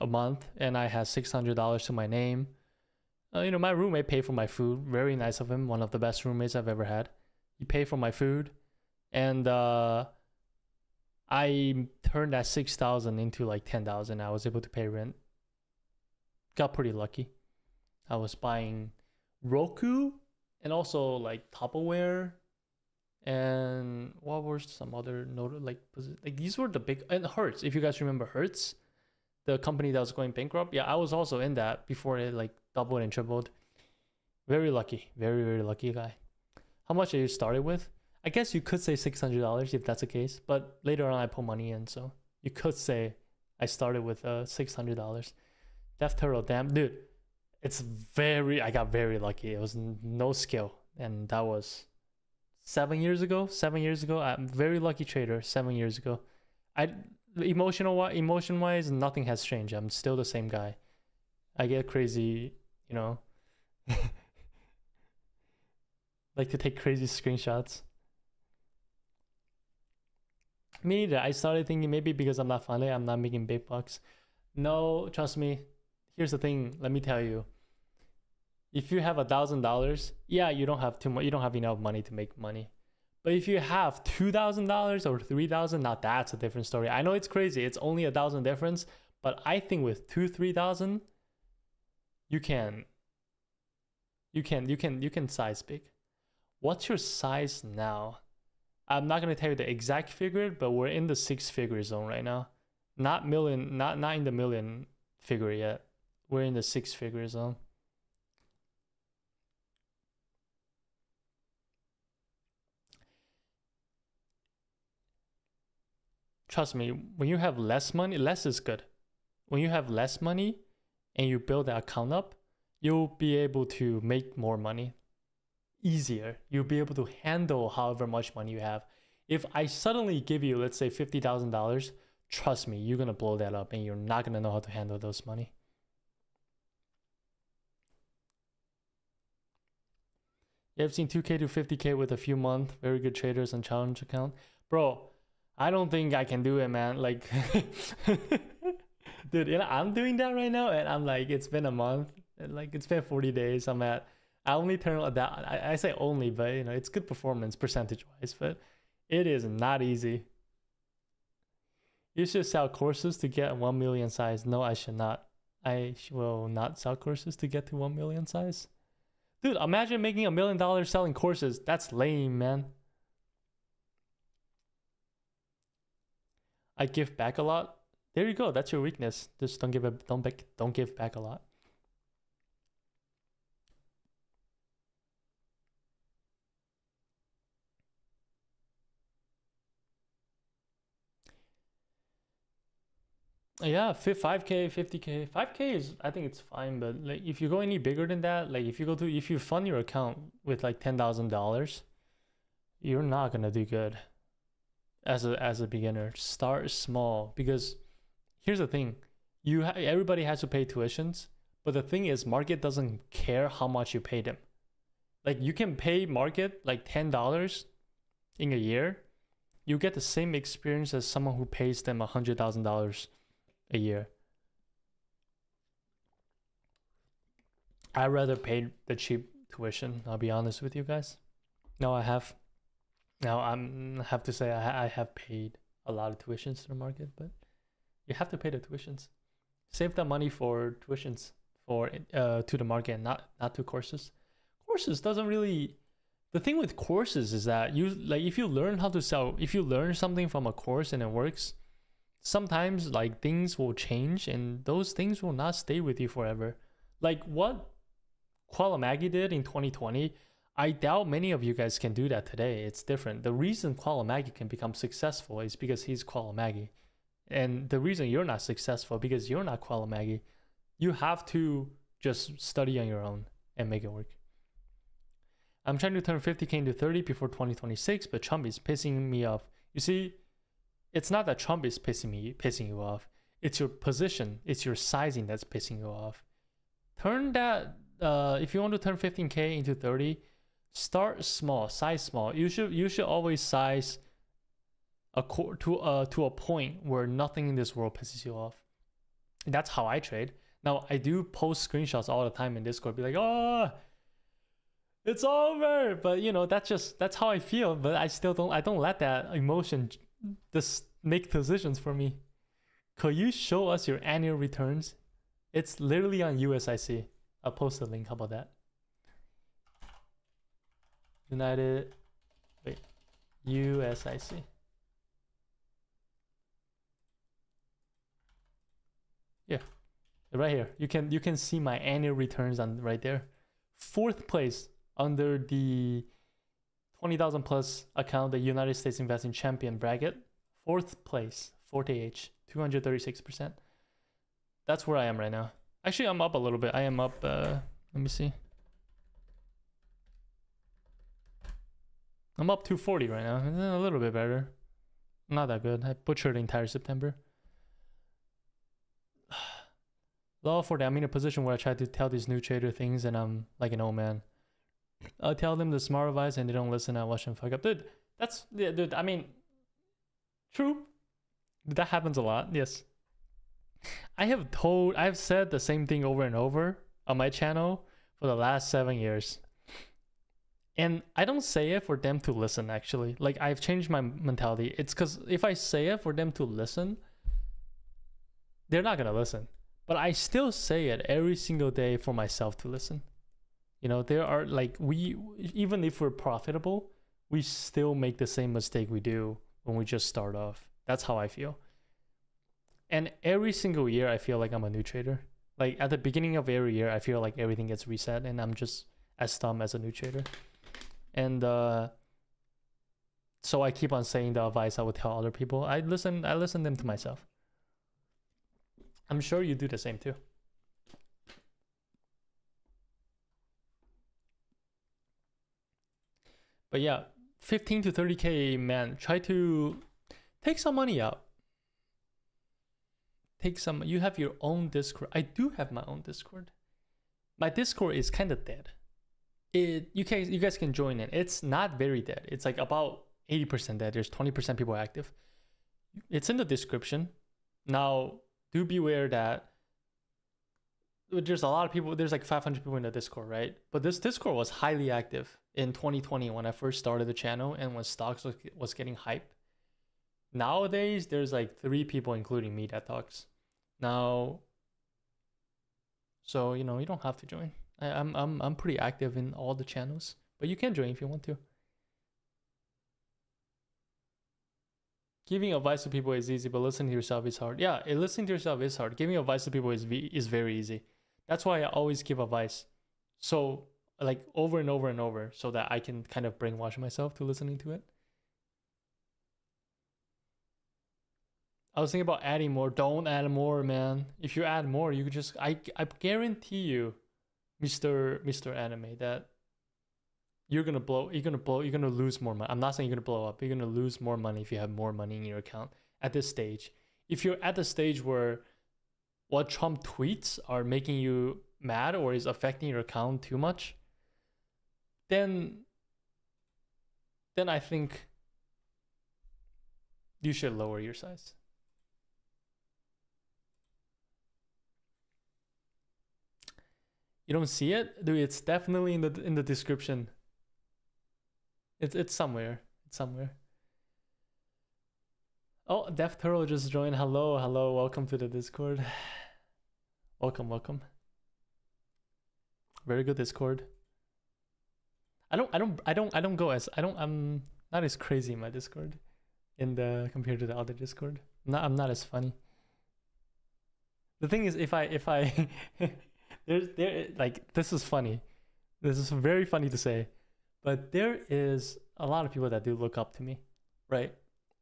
a month, and I had $600 to my name. You know, my roommate paid for my food. Very nice of him. One of the best roommates I've ever had. He paid for my food, and I turned that 6,000 into like 10,000. I was able to pay rent. Got pretty lucky. I was buying Roku and also like Tupperware, and what were some other like these were the big, and Hertz. If you guys remember Hertz, the company that was going bankrupt. Yeah, I was also in that before it like doubled and tripled. Very lucky. Very, very lucky guy. How much did you started with? I guess you could say $600 if that's the case, but later on I put money in, so you could say I started with $600. Death Turtle, damn, dude, I got very lucky. It was no skill, and that was 7 years ago. 7 years ago, I'm a very lucky trader. 7 years ago, emotion wise, nothing has changed. I'm still the same guy. I get crazy, you know, like to take crazy screenshots. Me neither. I started thinking maybe because I'm not funded, I'm not making big bucks. No, trust me. Here's the thing. Let me tell you. If you have $1,000, yeah, you don't have too much. You don't have enough money to make money. But if you have $2,000 or $3,000, now that's a different story. I know it's crazy. It's only $1,000 difference, but I think with $2,000-$3,000, you can size big. What's your size now? I'm not gonna tell you the exact figure, but we're in the 6-figure zone right now. Not million, not in the million figure yet. We're in the 6-figure zone. Trust me, when you have less money, less is good. When you have less money and you build that account up, you'll be able to make more money easier. You'll be able to handle however much money you have. If I suddenly give you, let's say $50,000, trust me, you're gonna blow that up and you're not gonna know how to handle those money. You have seen 2K to 50K with a few months, very good traders on challenge account. Bro, I don't think I can do it, man. Like, dude, you know, I'm doing that right now, and I'm like, it's been a month, Like it's been 40 days. I only turn that. I say only, but you know, it's good performance percentage wise, but it is not easy. You should sell courses to get 1 million size. No, I should not. I will not sell courses to get to 1 million size. Dude, imagine making $1 million selling courses. That's lame, man. I give back a lot. There you go. That's your weakness. Just don't give back a lot. Yeah, 5K, 50K. 5K is, I think it's fine, but like if you go any bigger than that, like if you fund your account with like $10,000, you're not gonna do good as a beginner. Start small, because here's the thing. Everybody has to pay tuitions, but the thing is market doesn't care how much you pay them. Like you can pay market like $10 in a year, you get the same experience as someone who pays them $100,000 a year. I'd rather pay the cheap tuition, I'll be honest with you guys. Now I have to say I have paid a lot of tuitions to the market, but you have to pay the tuitions. Save that money for tuitions for to the market, not to courses. Courses doesn't really. The thing with courses is that if you learn something from a course and it works, sometimes like things will change and those things will not stay with you forever. Like what Qualamagi did in 2020, I doubt many of you guys can do that today. It's different. The reason Qualamagi can become successful is because he's Qualamagi. And the reason you're not successful because you're not Qualamagi. You have to just study on your own and make it work. I'm trying to turn 50K into 30 before 2026, but Trump is pissing me off. You see, it's not that Trump is pissing you off. It's your position. It's your sizing that's pissing you off. Turn that. If you want to turn 15K into 30, start small, size small. You should always size to a point where nothing in this world pisses you off. And that's how I trade. Now I do post screenshots all the time in Discord, be like, oh, it's over. But you know, that's how I feel. But I don't let that emotion just make decisions for me. Could you show us your annual returns? It's literally on USIC. I'll post the link. How about that? USIC. Yeah, right here. You can see my annual returns on right there. 4th place under the 20,000 plus account, the United States Investing Champion bracket. 4th place, 40H, 236%. That's where I am right now. Actually, I'm up a little bit. I am up, let me see. I'm up 240 right now. A little bit better. Not that good. I butchered the entire September. Law for that. I'm in a position where I try to tell these new trader things and I'm like an old man. I'll tell them the smart advice and they don't listen. I watch them fuck up. Dude, dude, I mean, true. That happens a lot. Yes. I've said the same thing over and over on my channel for the last 7 years. And I don't say it for them to listen, actually. Like, I've changed my mentality. It's because if I say it for them to listen, they're not going to listen. But I still say it every single day for myself to listen. You know, there are like, even if we're profitable, we still make the same mistake we do when we just start off. That's how I feel. And every single year, I feel like I'm a new trader. Like at the beginning of every year, I feel like everything gets reset and I'm just as dumb as a new trader. And so I keep on saying the advice I would tell other people. I listen them to myself. I'm sure you do the same too. But yeah, 15 to 30K, man, try to take some money out. You have your own Discord. I do have my own Discord. My Discord is kind of dead. You guys can join it. It's not very dead. It's like about 80% dead. There's 20% people active. It's in the description. Now, do beware that there's a lot of people. There's like 500 people in the Discord, right? But this Discord was highly active in 2020 when I first started the channel and when stocks was getting hype. Nowadays, there's like 3 people, including me, that talks. Now, so you don't have to join. I'm pretty active in all the channels, but you can join if you want to. Giving advice to people is easy, but listening to yourself is hard. Yeah, listening to yourself is hard. Giving advice to people is very easy. That's why I always give advice. So like over and over and over, so that I can kind of brainwash myself to listening to it. I was thinking about adding more. Don't add more, man. If you add more, you could just I guarantee you, Mr. Anime, that you're gonna lose more money. I'm not saying you're gonna blow up. You're gonna lose more money if you have more money in your account at this stage. If you're at the stage where what Trump tweets are making you mad or is affecting your account too much, then I think you should lower your size. You don't see it? Dude, it's definitely in the description. It's somewhere. It's somewhere. Oh, Death Turtle just joined. Hello, welcome to the Discord. Welcome. Very good Discord. I'm not as crazy in my Discord compared to the other Discord. I'm not as funny. The thing is, if I this is funny. This is very funny to say, but there is a lot of people that do look up to me, right?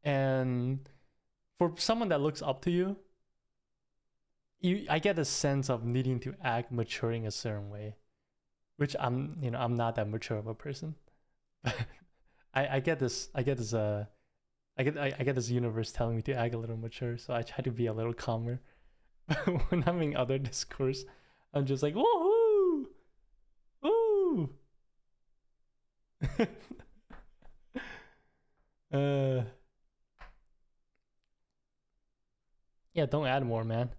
And for someone that looks up to you, I get a sense of needing to act maturing a certain way, which I'm not that mature of a person. I get this universe telling me to act a little mature, so I try to be a little calmer. When I'm in other discourse, I'm just like, woohoo! Woo! Yeah, don't add more, man.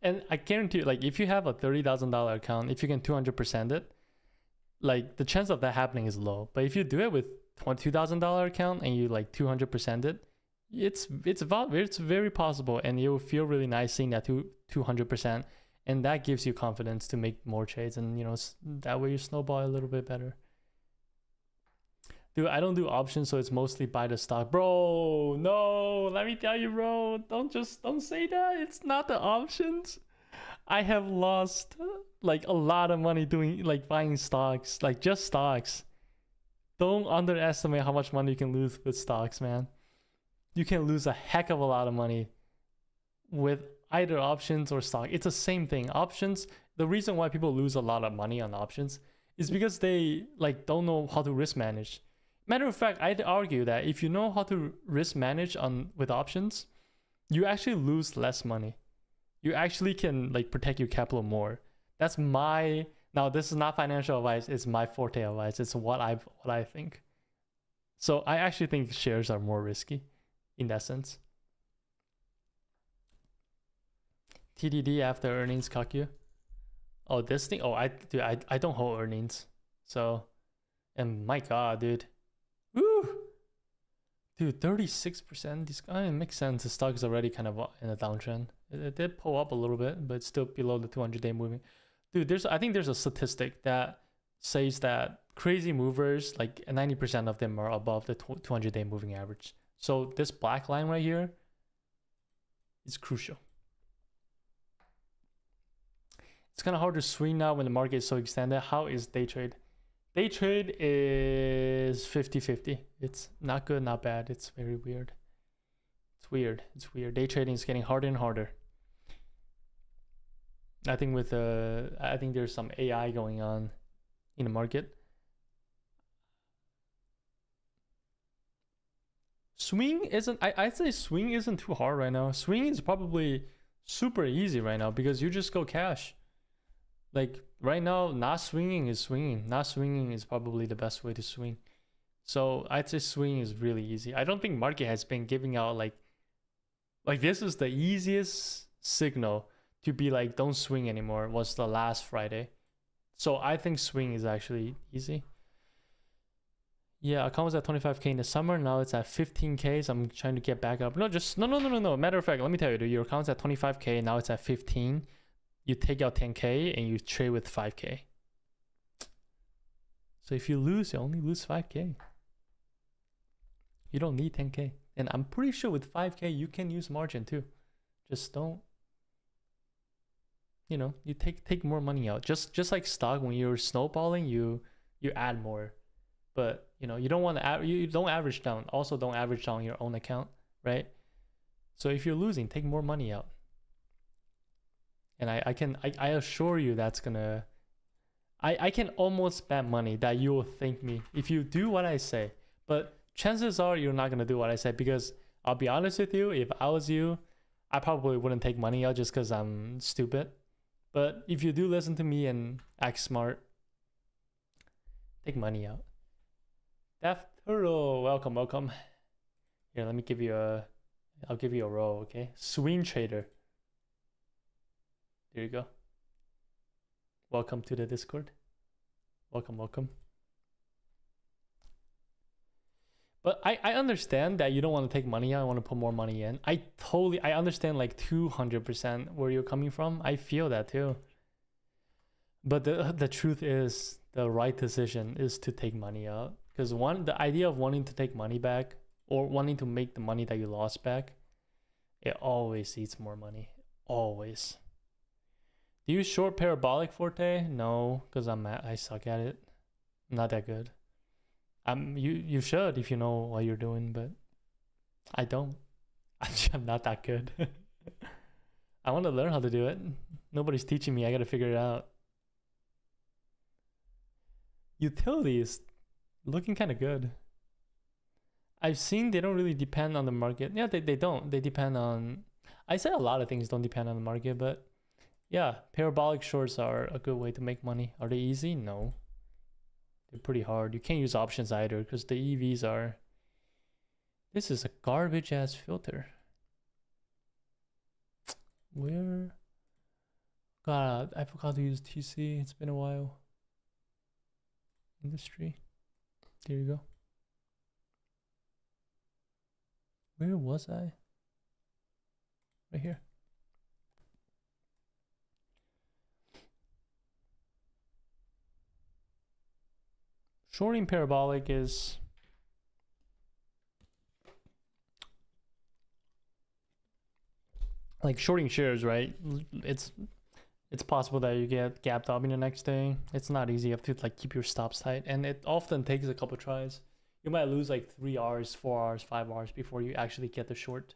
And I guarantee you, like, if you have a $30,000 account, if you can 200% it, like, the chance of that happening is low. But if you do it with $22,000 account and you like 200% it, it's very possible, and you'll feel really nice seeing that 200%, and that gives you confidence to make more trades, and that way you snowball a little bit better. Dude, I don't do options, so it's mostly buy the stock. Bro, no, let me tell you, bro, don't say that. It's not the options. I have lost like a lot of money doing like buying stocks, like just stocks. Don't underestimate how much money you can lose with stocks, man. You can lose a heck of a lot of money with either options or stock. It's the same thing. Options, the reason why people lose a lot of money on options is because they like don't know how to risk manage. Matter of fact, I'd argue that if you know how to risk manage with options, you actually lose less money. You actually can like protect your capital more. That's now this is not financial advice, it's my forte advice. It's what I think. So I actually think shares are more risky in that sense. TDD after earnings cock you. Oh, this thing. Oh, I don't hold earnings. So, and my God, dude. Woo! Dude, 36%. This kind of makes sense. The stock is already kind of in a downtrend. It did pull up a little bit, but it's still below the 200-day moving. Dude, I think there's a statistic that says that crazy movers, like 90% of them are above the 200-day moving average. So this black line right here is crucial. It's kind of hard to swing now when the market is so extended. How is day trade? Day trade is 50-50. It's not good, not bad. It's very weird. It's weird. Day trading is getting harder and harder. I think I think there's some AI going on in the market. Swing isn't, I'd say swing isn't too hard right now. Swing is probably super easy right now because you just go cash. Like right now, not swinging is swinging. Not swinging is probably the best way to swing. So I'd say swing is really easy. I don't think market has been giving out like Like this is the easiest signal to be like, don't swing anymore, was the last Friday. So I think swing is actually easy. Yeah, account was at 25K in the summer. Now it's at 15K. So I'm trying to get back up. No. Matter of fact, let me tell you, dude, your account's at 25K. Now it's at 15. You take out 10K and you trade with 5K. So if you lose, you only lose 5K. You don't need 10K. And I'm pretty sure with 5K, you can use margin too. Just don't, you know, you take more money out. Just like stock, when you're snowballing, you add more. But you know, you don't want to you don't average down. Also, don't average down your own account, right? So if you're losing, take more money out. And I assure you that's gonna. I can almost bet money that you will thank me if you do what I say. But chances are you're not gonna do what I say, because I'll be honest with you, if I was you, I probably wouldn't take money out just because I'm stupid. But if you do listen to me and act smart, take money out. Death Turtle, welcome. Here, let me give you I'll give you a roll, okay? Swing trader. There you go. Welcome to the Discord. Welcome. But I understand that you don't want to take money out. I want to put more money in. I understand like 200% where you're coming from. I feel that too. But the truth is, the right decision is to take money out. Because the idea of wanting to take money back or wanting to make the money that you lost back, it always eats more money. Always. Do you short parabolic Forte? No, because I suck at it. I'm not that good. You should if you know what you're doing, but I don't. I'm not that good. I want to learn how to do it. Nobody's teaching me. I got to figure it out. Utilities looking kind of good. I've seen they don't really depend on the market. Yeah, they don't. They depend on. I said a lot of things don't depend on the market, but yeah, parabolic shorts are a good way to make money. Are they easy? No. They're pretty hard. You can't use options either because the EVs are. This is a garbage ass filter. Where? God, I forgot to use TC. It's been a while. Industry. There you go. Where was I? Right here. Shorting parabolic is like shorting shares, right? It's possible that you get gapped up in the next day. It's not easy. You have to like keep your stops tight, and it often takes a couple tries. You might lose like 3 hours, 4 hours, 5 hours before you actually get the short,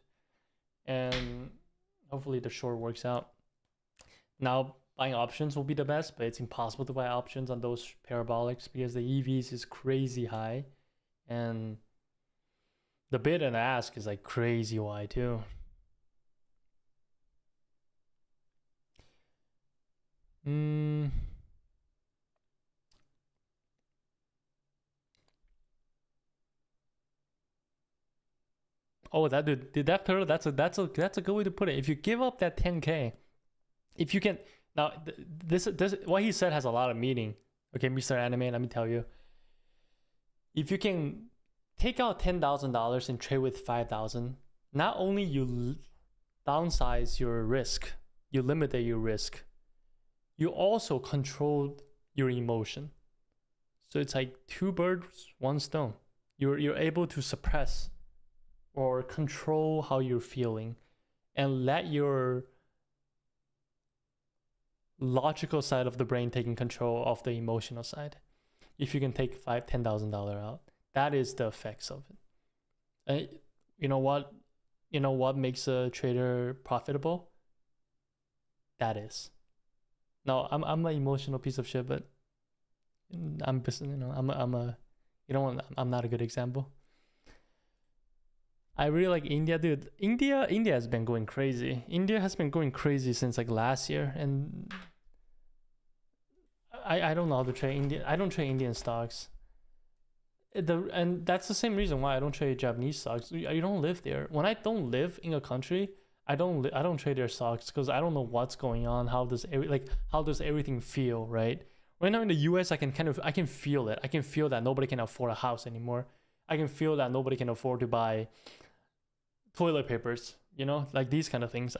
and hopefully the short works out. Now, buying options will be the best, but it's impossible to buy options on those parabolics because the EVs is crazy high, and the bid and ask is like crazy wide too. Oh, that dude, the depth turtle. That's a good way to put it. If you give up that 10K, if you can now, this what he said has a lot of meaning. Okay, Mr. Anime, let me tell you. If you can take out $10,000 and trade with 5,000, not only you downsize your risk, you limit your risk, you also control your emotion. So it's like 2 birds, 1 stone. You're able to suppress or control how you're feeling and let your logical side of the brain taking control of the emotional side. If you can take $10,000 out, that is the effects of it. You know what makes a trader profitable? That is. No, I'm an emotional piece of shit, but I'm not a good example. I really like India, dude. India has been going crazy. India has been going crazy since like last year, and I don't know how to trade India. I don't trade Indian stocks. And that's the same reason why I don't trade Japanese stocks. You don't live there. When I don't live in a country, I don't trade their stocks because I don't know what's going on. How does everything feel, right? Right now in the US, I can feel it. I can feel that nobody can afford a house anymore. I can feel that nobody can afford to buy toilet papers, you know, like these kind of things.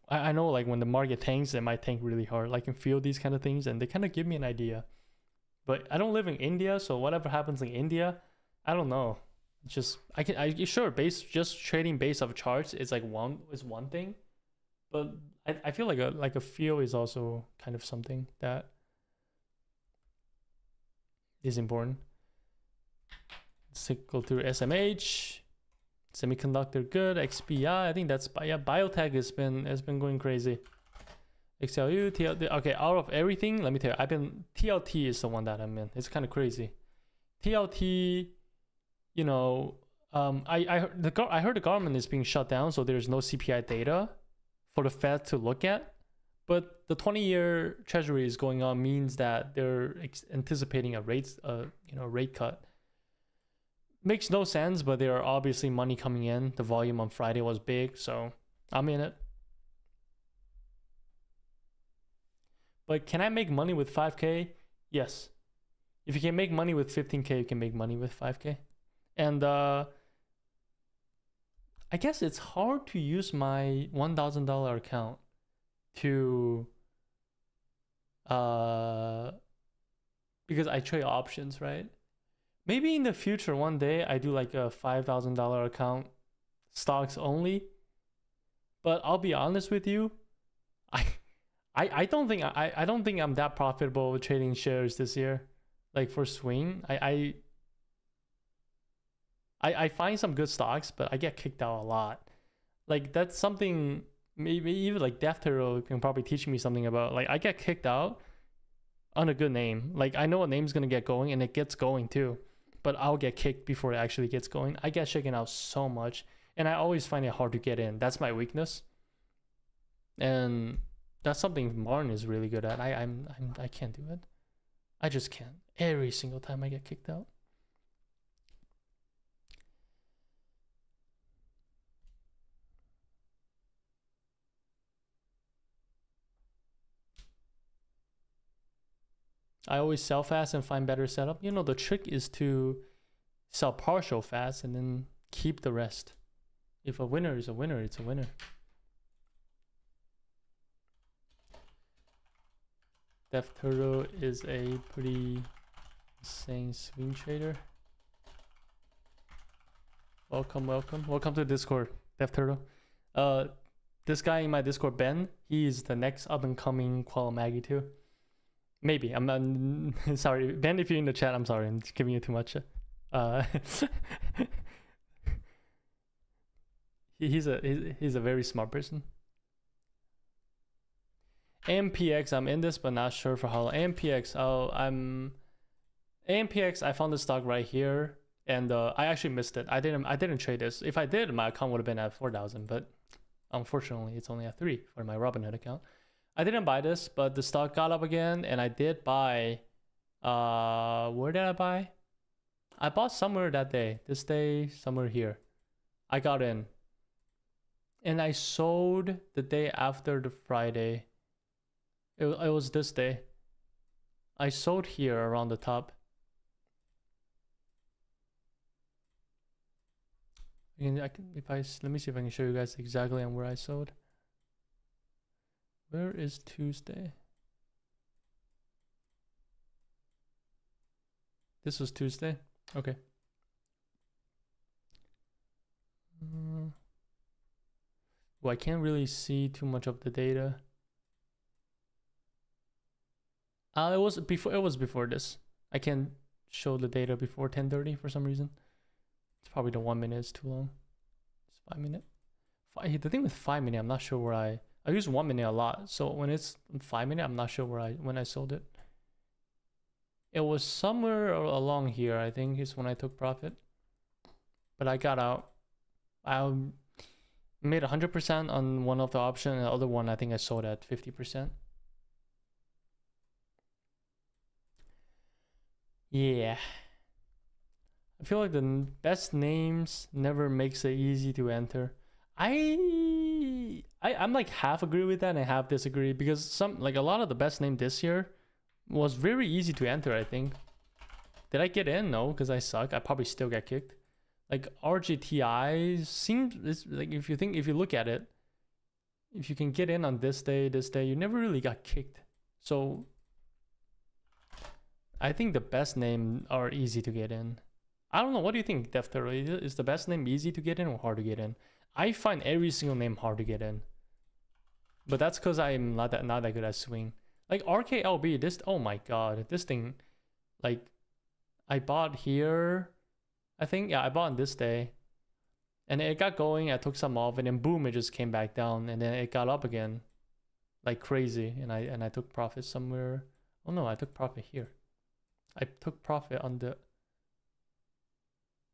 I know like when the market tanks, it might tank really hard. I can feel these kind of things and they kind of give me an idea. But I don't live in India, so whatever happens in India, I don't know. Just sure, just trading based off charts is like one thing, but I feel like a feel is also kind of something that is important. Let's go through SMH, semiconductor good, XPI. I think that's biotech has been going crazy. XLU, TLT. Okay, out of everything, let me tell you, TLT is the one that I'm in. It's kind of crazy. TLT, you know, I heard the government is being shut down, so there's no CPI data for the Fed to look at. But the 20-year Treasury is going on means that they're anticipating a rate cut. Makes no sense, but there are obviously money coming in. The volume on Friday was big, so I'm in it. But can I make money with 5K? Yes. If you can make money with 15K, you can make money with 5K. And I guess it's hard to use my $1,000 account to because I trade options, right? Maybe in the future one day I do like a $5,000 account, stocks only. But I'll be honest with you, I don't think I'm that profitable with trading shares this year. Like for swing, I find some good stocks, but I get kicked out a lot. Like that's something maybe even like DevTurtle can probably teach me something about. Like I get kicked out on a good name. Like I know a name's gonna get going and it gets going too, but I'll get kicked before it actually gets going. I get shaken out so much, and I always find it hard to get in. That's my weakness, and that's something Martin is really good at. I can't do it. I just can't. Every single time I get kicked out. I always sell fast and find better setup. You know, the trick is to sell partial fast and then keep the rest. If a winner is a winner, it's a winner. DevTurtle is a pretty insane swing trader. Welcome to Discord, DevTurtle. This guy in my Discord, Ben, he's the next up and coming Qualamagi too. Maybe I'm sorry, Ben. If you're in the chat, I'm sorry. I'm giving you too much. He's a very smart person. AMPX, I'm in this, but not sure for how long. AMPX, AMPX. I found the stock right here, and I actually missed it. I didn't trade this. If I did, my account would have been at 4,000, but unfortunately, it's only at 3 for my Robinhood account. I didn't buy this, but the stock got up again, and I did buy. Where did I buy? I bought somewhere that day. This day, somewhere here. I got in, and I sold the day after the Friday. It was this day. I sold here around the top. Let me see if I can show you guys exactly on where I sold. Where is Tuesday? This was Tuesday. Okay. Well, I can't really see too much of the data. It was before this. I can't show the data before 10:30 for some reason. It's probably the 1 minute is too long. It's 5 minute. The thing with 5 minute, I'm not sure where I use 1 minute a lot. So when it's 5 minute, I'm not sure when I sold it. It was somewhere along here, I think, is when I took profit. But I got out. I made 100% on one of the option, and the other one I think I sold at 50%. Yeah. I feel like the best names never makes it easy to enter. I'm like half agree with that and half disagree, because some, like a lot of the best name this year was very easy to enter, I think. Did I get in? No, because I suck. I probably still get kicked. Like RGTI seems, it's like, if you look at it, if you can get in on this day, you never really got kicked. So I think the best name are easy to get in. I don't know. What do you think, Defter? Is the best name easy to get in or hard to get in? I find every single name hard to get in, but that's because I'm not that good at swing. Like RKLB, this, oh my god, this thing, like I bought here, I think, yeah, I bought on this day, and it got going. I took some off, and then boom, it just came back down, and then it got up again, like crazy, and I took profit somewhere. Oh no, I took profit here. I took profit on the,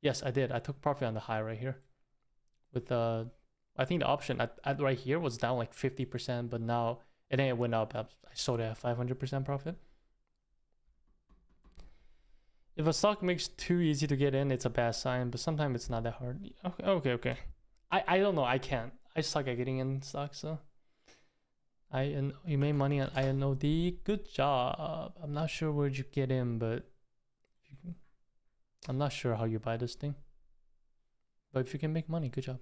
yes, I did. I took profit on the high right here. With the, I think the option at right here was down like 50%, but now, and then it went up. I sold it at 500% profit. If a stock makes too easy to get in, it's a bad sign, but sometimes it's not that hard. Okay. I don't know. I can't. I suck at getting in stocks, so. You made money on INOD. Good job. I'm not sure where'd you get in, but I'm not sure how you buy this thing. But if you can make money, good job.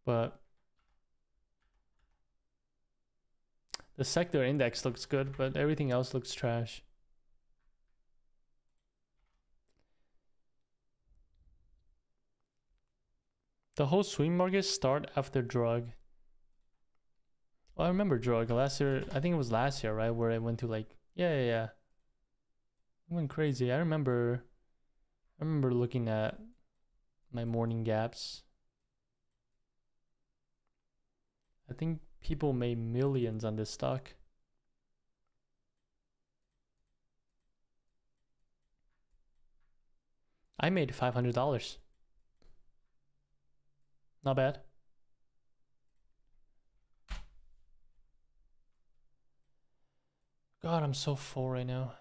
But the sector index looks good, but everything else looks trash. The whole swing market start after drug. Well, I remember drug last year. I think it was last year, right? Where it went to like, yeah. It went crazy. I remember looking at my morning gaps. I think people made millions on this stock. I made $500. Not bad. God, I'm so full right now.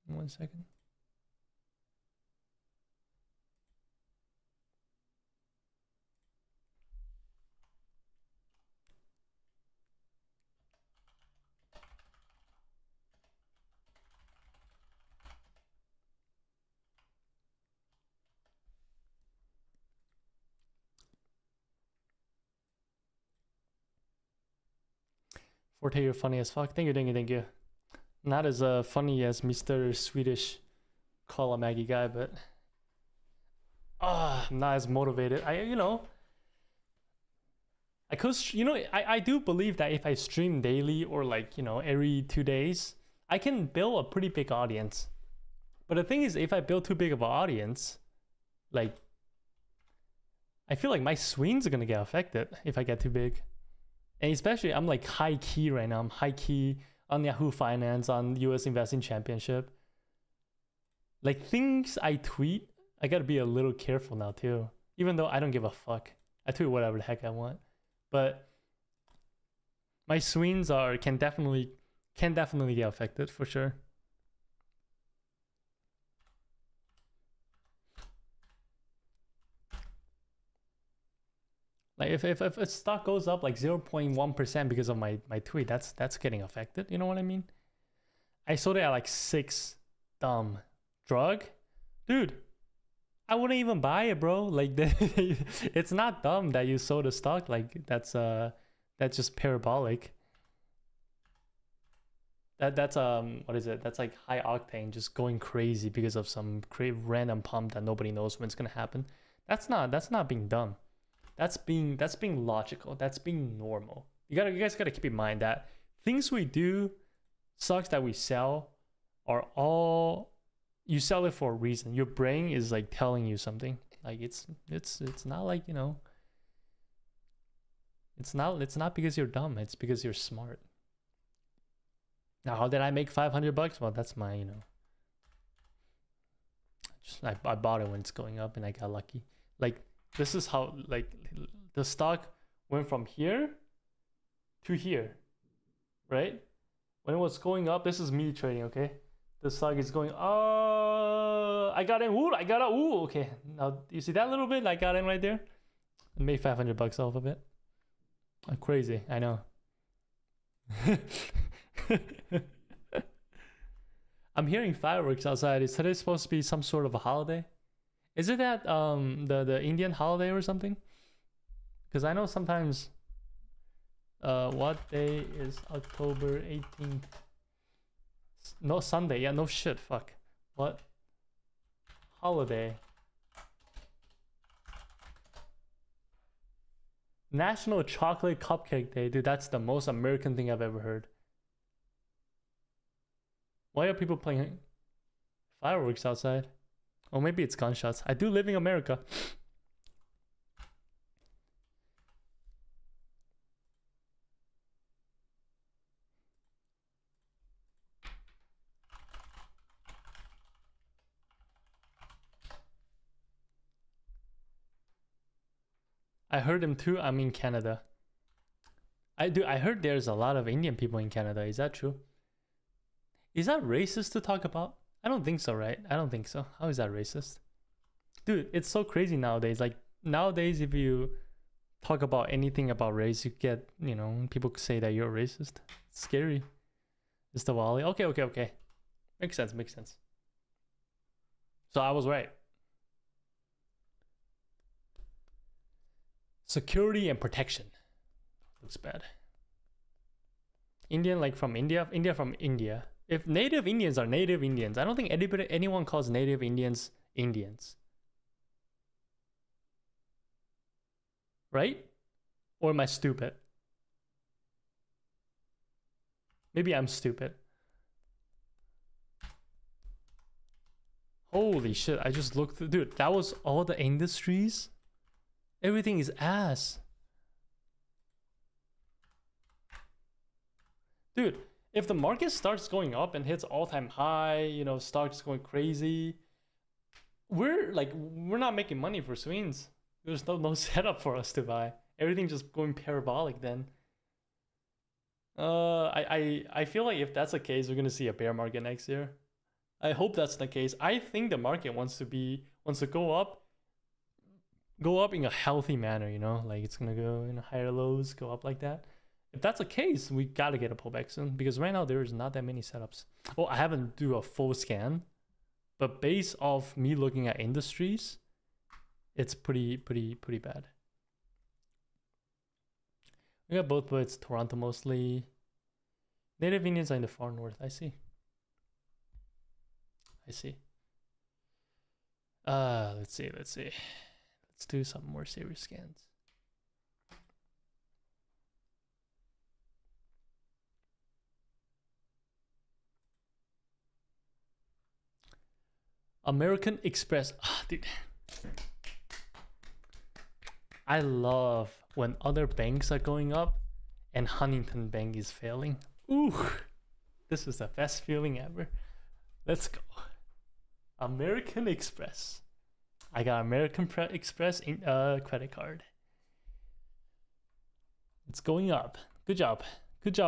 One second. Forte, you're funny as fuck. Thank you. Not as funny as Mr. Swedish Call a Maggie guy, but I'm not as motivated. I do believe that if I stream daily or like, every 2 days, I can build a pretty big audience. But the thing is, if I build too big of an audience, like, I feel like my swings are gonna get affected if I get too big. And especially, I'm like high key right now. I'm high key on Yahoo Finance, on US Investing Championship. Like, things I tweet, I gotta be a little careful now too. Even though I don't give a fuck. I tweet whatever the heck I want. But my swings can definitely get affected for sure. Like if a stock goes up like 0.1% because of my tweet, that's getting affected. You know what I mean? I sold it at like 6. Dumb. Drug? Dude, I wouldn't even buy it, bro. Like, it's not dumb that you sold a stock. Like, that's just parabolic. That's what is it? That's like high octane, just going crazy because of some random pump that nobody knows when it's gonna happen. That's not being dumb. That's being logical. That's being normal. You guys gotta keep in mind that things we do, stocks that we sell, are all, you sell it for a reason. Your brain is like telling you something. Like it's not like, it's not because you're dumb. It's because you're smart. Now, how did I make 500 bucks? Well, that's my, just I bought it when it's going up and I got lucky. Like, this is how, like, the stock went from here to here, right? When it was going up, this is me trading, okay? The stock is going, I got in, ooh, I got out, ooh, okay. Now, you see that little bit I got in right there? I made 500 bucks off of it. Crazy, I know. I'm hearing fireworks outside. Is today supposed to be some sort of a holiday? Is it that the Indian holiday or something? Because I know sometimes what day is October 18th? No, Sunday. Yeah, no shit. Fuck. What holiday? National Chocolate Cupcake Day. Dude, that's the most American thing I've ever heard. Why are people playing fireworks outside? Oh, maybe it's gunshots. I do live in America. I heard him too. I'm in Canada. I heard there's a lot of Indian people in Canada. Is that true? Is that racist to talk about? I don't think so, right? I don't think so. How is that racist? Dude, it's so crazy nowadays. Like, nowadays, if you talk about anything about race, you get, people say that you're racist. It's scary. It's the Wally. Okay. Makes sense. So I was right. Security and protection. Looks bad. Indian, like from India? India from India. If native Indians are native Indians, I don't think anyone calls native Indians Indians. Right? Or am I stupid? Maybe I'm stupid. Holy shit, I just looked through. Dude, that was all the industries? Everything is ass. Dude, if the market starts going up and hits all-time high, starts going crazy, we're not making money for swings. There's no setup for us to buy. Everything just going parabolic then. I feel like if that's the case, we're gonna see a bear market next year. I hope that's the case. I think the market wants to go up in a healthy manner, like it's gonna go in higher lows, go up like that. If that's the case, we gotta get a pullback soon because right now there is not that many setups. Well, I haven't do a full scan, but based off me looking at industries, it's pretty bad. We got both, but it's Toronto mostly. Native Indians are in the far north. I see. Let's see. Let's do some more serious scans. American Express. Dude. I love when other banks are going up and Huntington Bank is failing. Ooh, this is the best feeling ever. Let's go. American Express. I got American Express in credit card. It's going up. Good job,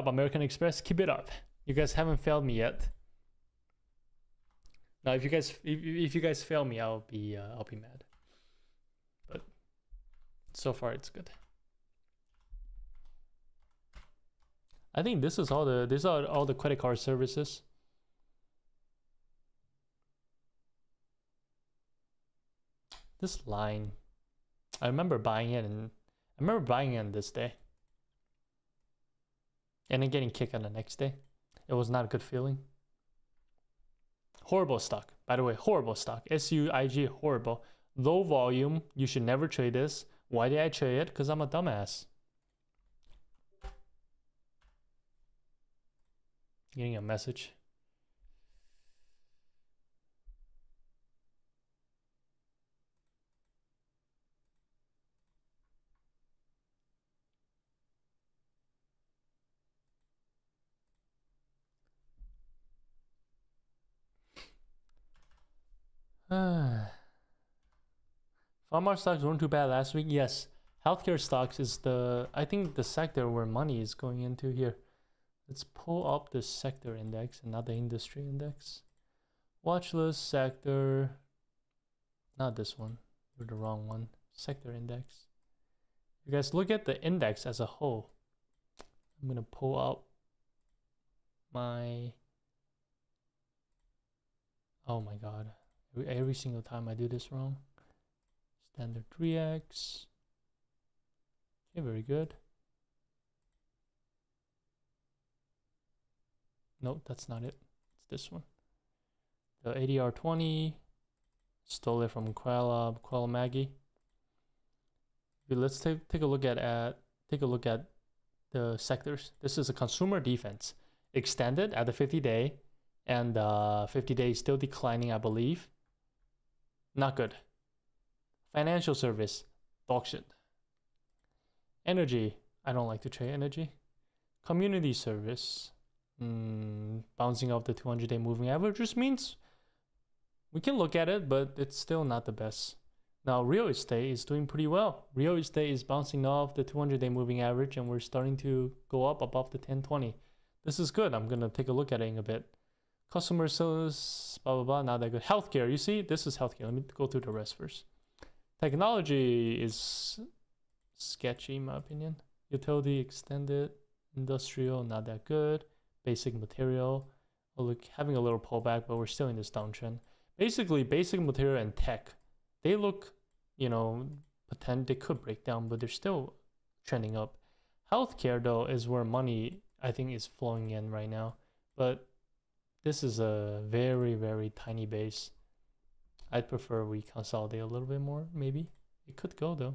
American Express. Keep it up. You guys haven't failed me yet. Now, if you guys fail me, I'll be mad. But so far, it's good. I think these are all the credit card services. This line, I remember buying it on this day, and then getting kicked on the next day. It was not a good feeling. Horrible stock, by the way. Horrible stock. SUIG, horrible. Low volume. You should never trade this. Why did I trade it? Because I'm a dumbass. Getting a message. Pharma stocks weren't too bad last week. Yes, healthcare stocks is I think the sector where money is going into here. Let's pull up the sector index and not the industry index. Watch list sector, not this one, you're the wrong one. Sector index. You guys look at the index as a whole. I'm gonna pull up my, oh my god, every single time I do this wrong. Standard 3x. Okay, very good. Nope, that's not it. It's this one. The ADR20. Stole it from Quella Maggie. Let's take a look at the sectors. This is a consumer defense extended at the 50-day, and 50-day is still declining, I believe. Not good. Financial service, dog shit. Energy, I don't like to trade energy. Community service, bouncing off the 200-day moving average, just means we can look at it, but it's still not the best. Now, real estate is doing pretty well. Real estate is bouncing off the 200-day moving average, and we're starting to go up above the 1020. This is good. I'm going to take a look at it in a bit. Customer service, blah, blah, blah, not that good. Healthcare, you see, this is healthcare. Let me go through the rest first. Technology is sketchy, in my opinion. Utility, extended, industrial, not that good. Basic material, having a little pullback, but we're still in this downtrend. Basically, basic material and tech, they look, they could break down, but they're still trending up. Healthcare, though, is where money, I think, is flowing in right now. But this is a very, very tiny base. I'd prefer we consolidate a little bit more, maybe. It could go, though.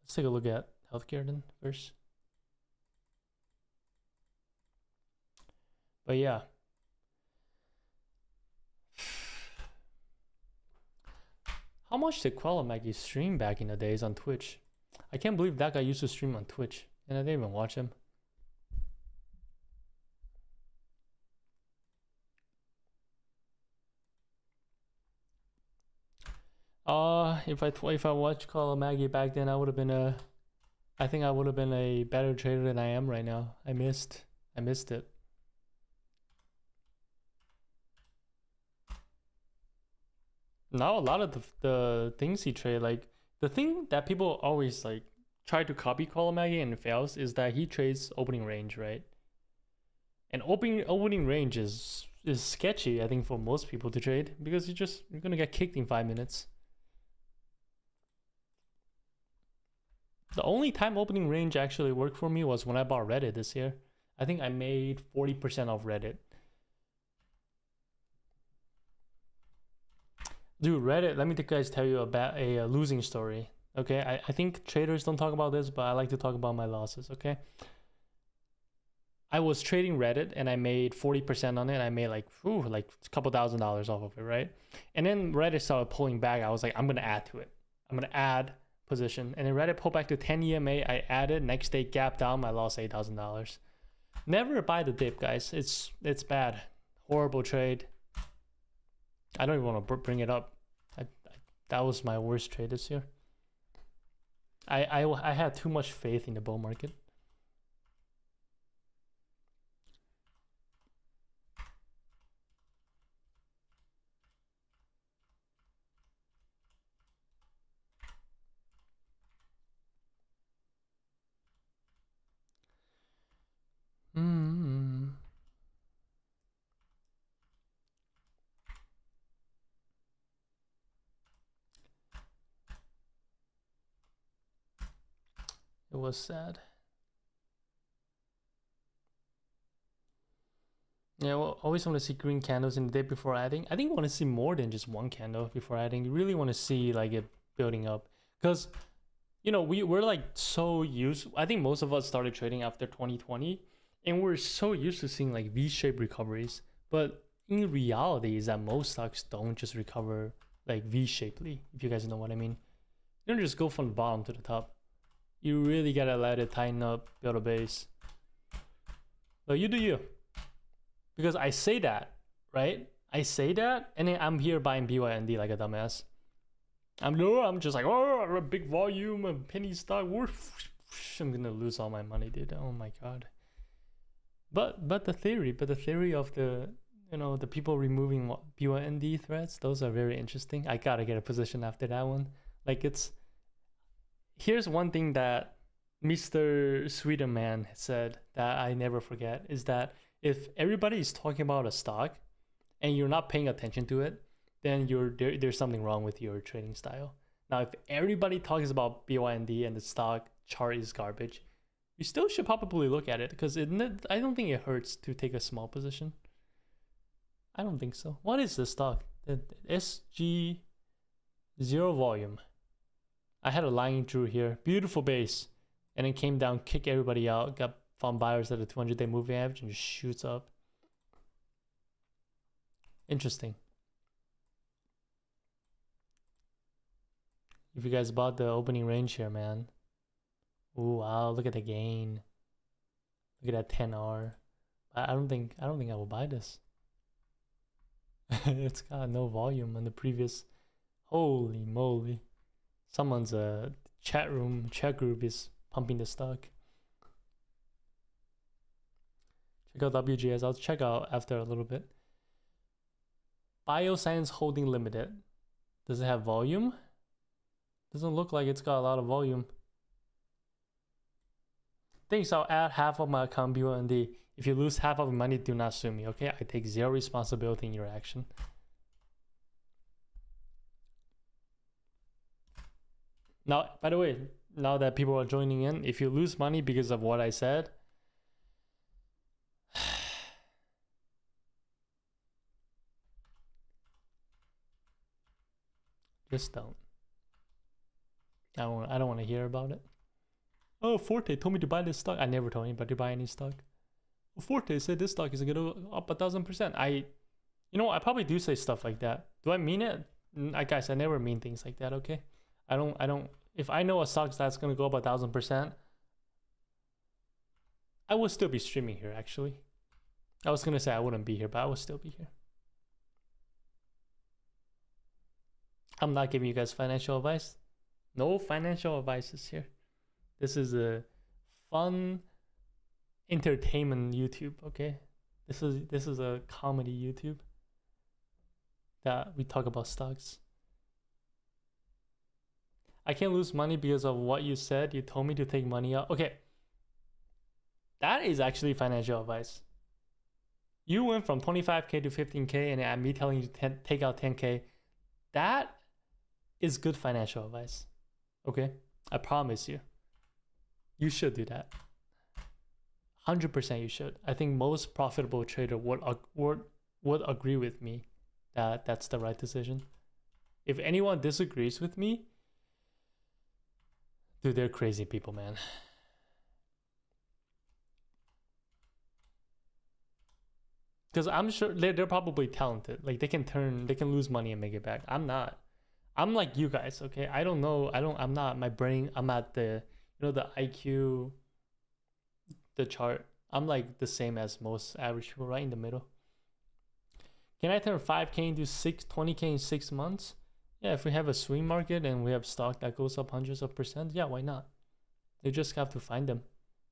Let's take a look at healthcare then first. But yeah. How much did Quella Maggie stream back in the days on Twitch? I can't believe that guy used to stream on Twitch, and I didn't even watch him. If I watched Quella Maggie back then, I would have been I think I would have been a better trader than I am right now. I missed it. Now a lot of the things he trade, like the thing that people always like try to copy Quella Maggie and fails is that he trades opening range, right? And opening range is sketchy, I think, for most people to trade, because you're gonna get kicked in 5 minutes. The only time opening range actually worked for me was when I bought Reddit this year. I think I made 40% off Reddit. Dude, Reddit, let me guys tell you about a losing story. Okay, I think traders don't talk about this, but I like to talk about my losses, okay? I was trading Reddit and I made 40% on it. I made like a couple $1,000s off of it, right? And then Reddit started pulling back. I was like, I'm gonna add to it. I'm gonna add position. And then Reddit pulled back to 10 EMA. I added. Next day, gap down. I lost $8,000. Never buy the dip, guys. It's bad. Horrible trade. I don't even want to bring it up. That was my worst trade this year. I had too much faith in the bull market. It was sad. Yeah, well, always want to see green candles in the day before adding. I think you want to see more than just one candle before adding. You really want to see like it building up, because we're like so used. I think most of us started trading after 2020, and we're so used to seeing like V-shaped recoveries. But in reality, is that most stocks don't just recover like V-shapedly. If you guys know what I mean, you don't just go from the bottom to the top. You really gotta let it tighten up, build a base. But you do you. Because I say that, right? I say that, and then I'm here buying BYND like a dumbass. I'm just like, oh, a big volume, a penny stock. I'm gonna lose all my money, dude. Oh my god. But the theory of the the people removing BYND threads, those are very interesting. I gotta get a position after that one. Like here's one thing that Mr. Sweeterman said that I never forget is that if everybody is talking about a stock and you're not paying attention to it, then there's something wrong with your trading style. Now, if everybody talks about BYND and the stock chart is garbage, you still should probably look at it because I don't think it hurts to take a small position. I don't think so. What is this stock? The SG zero volume. I had a line through here, beautiful base, and then came down, kick everybody out, got found buyers at a 200-day moving average, and just shoots up. Interesting. If you guys bought the opening range here, man. Ooh, wow, look at the gain. Look at that 10R. I don't think I will buy this. It's got no volume on the previous. Holy moly. Someone's chat group is pumping the stock. Check out WGS. I'll check out after a little bit. Bioscience Holding Limited. Does it have volume? Doesn't look like it's got a lot of volume. Thanks, I'll add half of my account BYND. If you lose half of your money, do not sue me, okay? I take zero responsibility in your action. Now, by the way, now that people are joining in, if you lose money because of what I said, just don't. I don't want to hear about it. Oh, Forte told me to buy this stock. I never told anybody to buy any stock. Well, Forte said this stock is gonna go up 1,000%. I probably do say stuff like that. Do I mean it? Guys, I never mean things like that. Okay, I don't. If I know a stock that's gonna go up 1,000%, I would still be streaming here. Actually, I was gonna say I wouldn't be here, but I would still be here. I'm not giving you guys financial advice. No financial advice is here. This is a fun entertainment YouTube, okay? This is a comedy YouTube that we talk about stocks. I can't lose money because of what you said. You told me to take money out. Okay. That is actually financial advice. You went from 25K to 15K and me telling you to take out 10K. That is good financial advice. Okay? I promise you. You should do that. 100% you should. I think most profitable trader would agree with me that that's the right decision. If anyone disagrees with me, dude, they're crazy people, man. Because I'm sure they're probably talented. Like they can lose money and make it back. I'm not. I'm like you guys, okay? I don't know. I'm not my brain. I'm not the the IQ, the chart. I'm like the same as most average people, right in the middle. Can I turn 5K into 20K in 6 months? Yeah, if we have a swing market and we have stock that goes up hundreds of percent, yeah, why not? You just have to find them.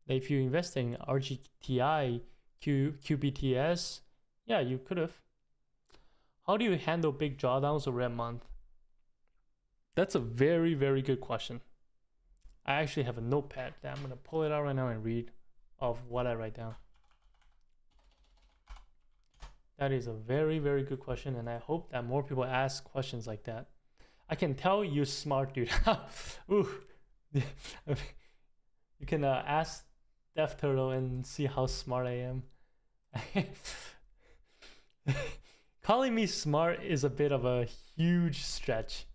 If you invest in RGTI, QBTS, yeah, you could have. How do you handle big drawdowns over a month? That's a very, very good question. I actually have a notepad that I'm going to pull it out right now and read of what I write down. That is a very, very good question, and I hope that more people ask questions like that. I can tell you're smart, dude. Ooh. You can ask Death Turtle and see how smart I am. Calling me smart is a bit of a huge stretch.